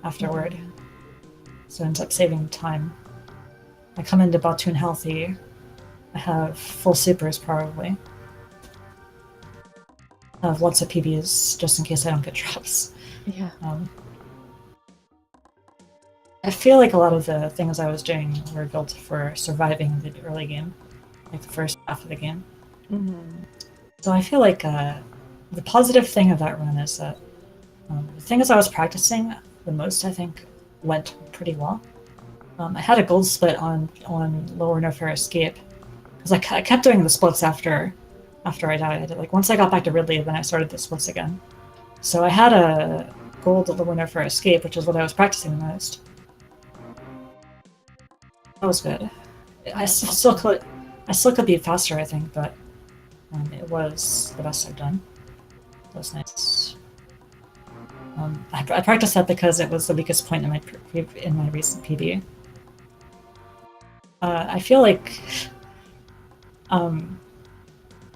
Speaker 3: afterward. So it ends up saving time. I come into Batoon healthy. I have full supers probably. I have lots of PBs just in case I don't get drops.
Speaker 2: Yeah.
Speaker 3: I feel like a lot of the things I was doing were built for surviving the early game, like the first half of the game. So I feel like the positive thing of that run is that the things I was practicing the most, I think, went pretty well. I had a gold split on lower no fair escape, because I kept doing the splits after I died. Like once I got back to Ridley, then I started the splits again. So I had a gold lower no fair escape, which is what I was practicing the most. That was good. I still could be faster, I think, but it was the best I've done. That was nice. I practiced that because it was the weakest point in my recent PB. I feel like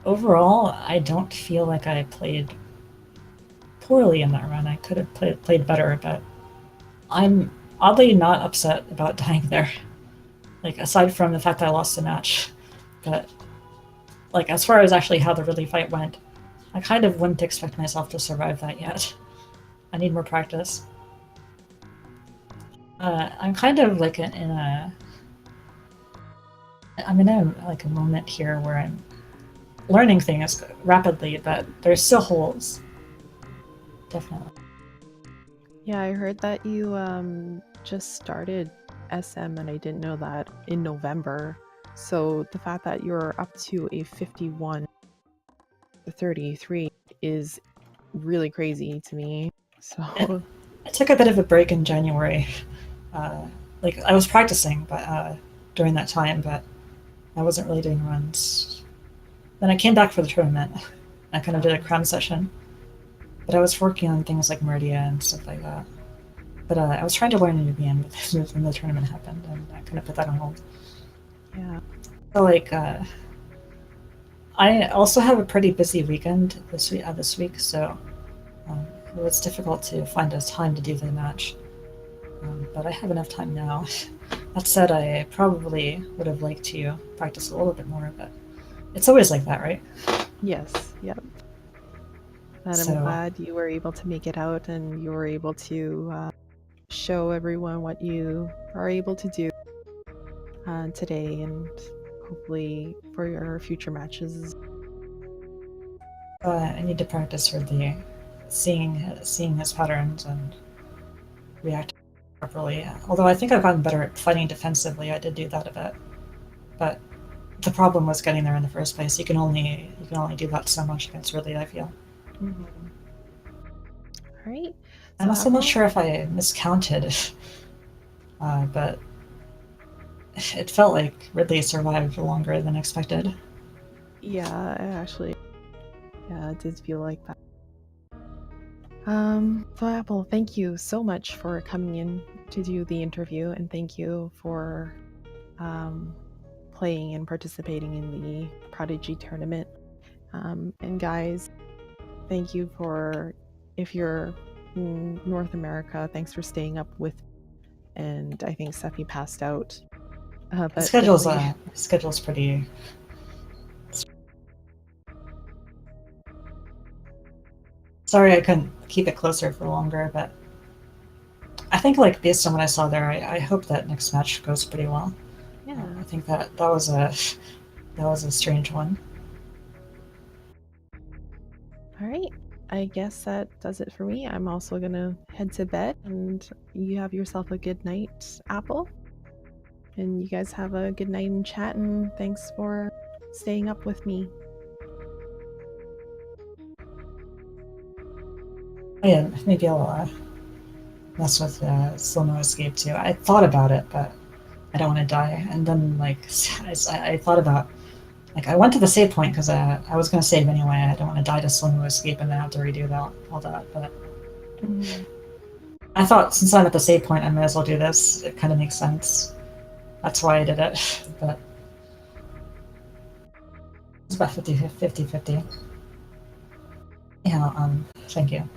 Speaker 3: overall, I don't feel like I played poorly in that run. I could have played better, but I'm oddly not upset about dying there. Like, aside from the fact that I lost the match. But, like, as far as actually how the Ridley fight went, I kind of wouldn't expect myself to survive that yet. I need more practice. I'm kind of like I'm in a moment here where I'm learning things rapidly, but there's still holes. Definitely.
Speaker 2: Yeah, I heard that you just started SM, and I didn't know that, in November. So the fact that you're up to a 51-33 is really crazy to me. So
Speaker 3: I took a bit of a break in January. Like I was practicing, but during that time, but I wasn't really doing runs. Then I came back for the tournament. I kind of did a cram session, but I was working on things like Meridia and stuff like that. But I was trying to learn in UBN when the tournament happened, and I kind of put that on hold.
Speaker 2: Yeah.
Speaker 3: So like, I also have a pretty busy weekend this week, so it was difficult to find a time to do the match. But I have enough time now. That said, I probably would have liked to practice a little bit more, but it's always like that, right?
Speaker 2: Yes, yep. And
Speaker 3: So-
Speaker 2: I'm glad you were able to make it out and you were able to show everyone what you are able to do today, and hopefully for your future matches.
Speaker 3: I need to practice for the seeing his patterns and reacting properly. Although I think I've gotten better at fighting defensively. I did do that a bit, but the problem was getting there in the first place. You can only do that so much against Ridley, I feel.
Speaker 2: Mm-hmm. All right.
Speaker 3: I'm
Speaker 2: So
Speaker 3: also not
Speaker 2: Apple?
Speaker 3: sure if I miscounted, but it felt like Ridley survived longer than expected.
Speaker 2: Yeah, it did feel like that. So Apple, thank you so much for coming in to do the interview, and thank you for playing and participating in the Prodigy Tournament. And guys, thank you for, if you're in North America, thanks for staying up with, and I think Sephi passed out. But
Speaker 3: The schedule's
Speaker 2: definitely-
Speaker 3: pretty. Sorry, I couldn't keep it closer for longer, but I think, like, based on what I saw there, I hope that next match goes pretty well.
Speaker 2: Yeah.
Speaker 3: I think that was a strange one.
Speaker 2: All right. I guess that does it for me. I'm also gonna head to bed, and you have yourself a good night, Apple. And you guys have a good night in chat, and thanks for staying up with me.
Speaker 3: Oh, yeah, maybe I'll mess with slow-mo escape too. I thought about it, but I don't want to die. And then, like, I thought about, like, I went to the save point because I was going to save anyway. I don't want to die to slow-mo escape and then have to redo all that. But I thought, since I'm at the save point, I might as well do this. It kind of makes sense. That's why I did it. But it's about 50-50. Yeah, thank you.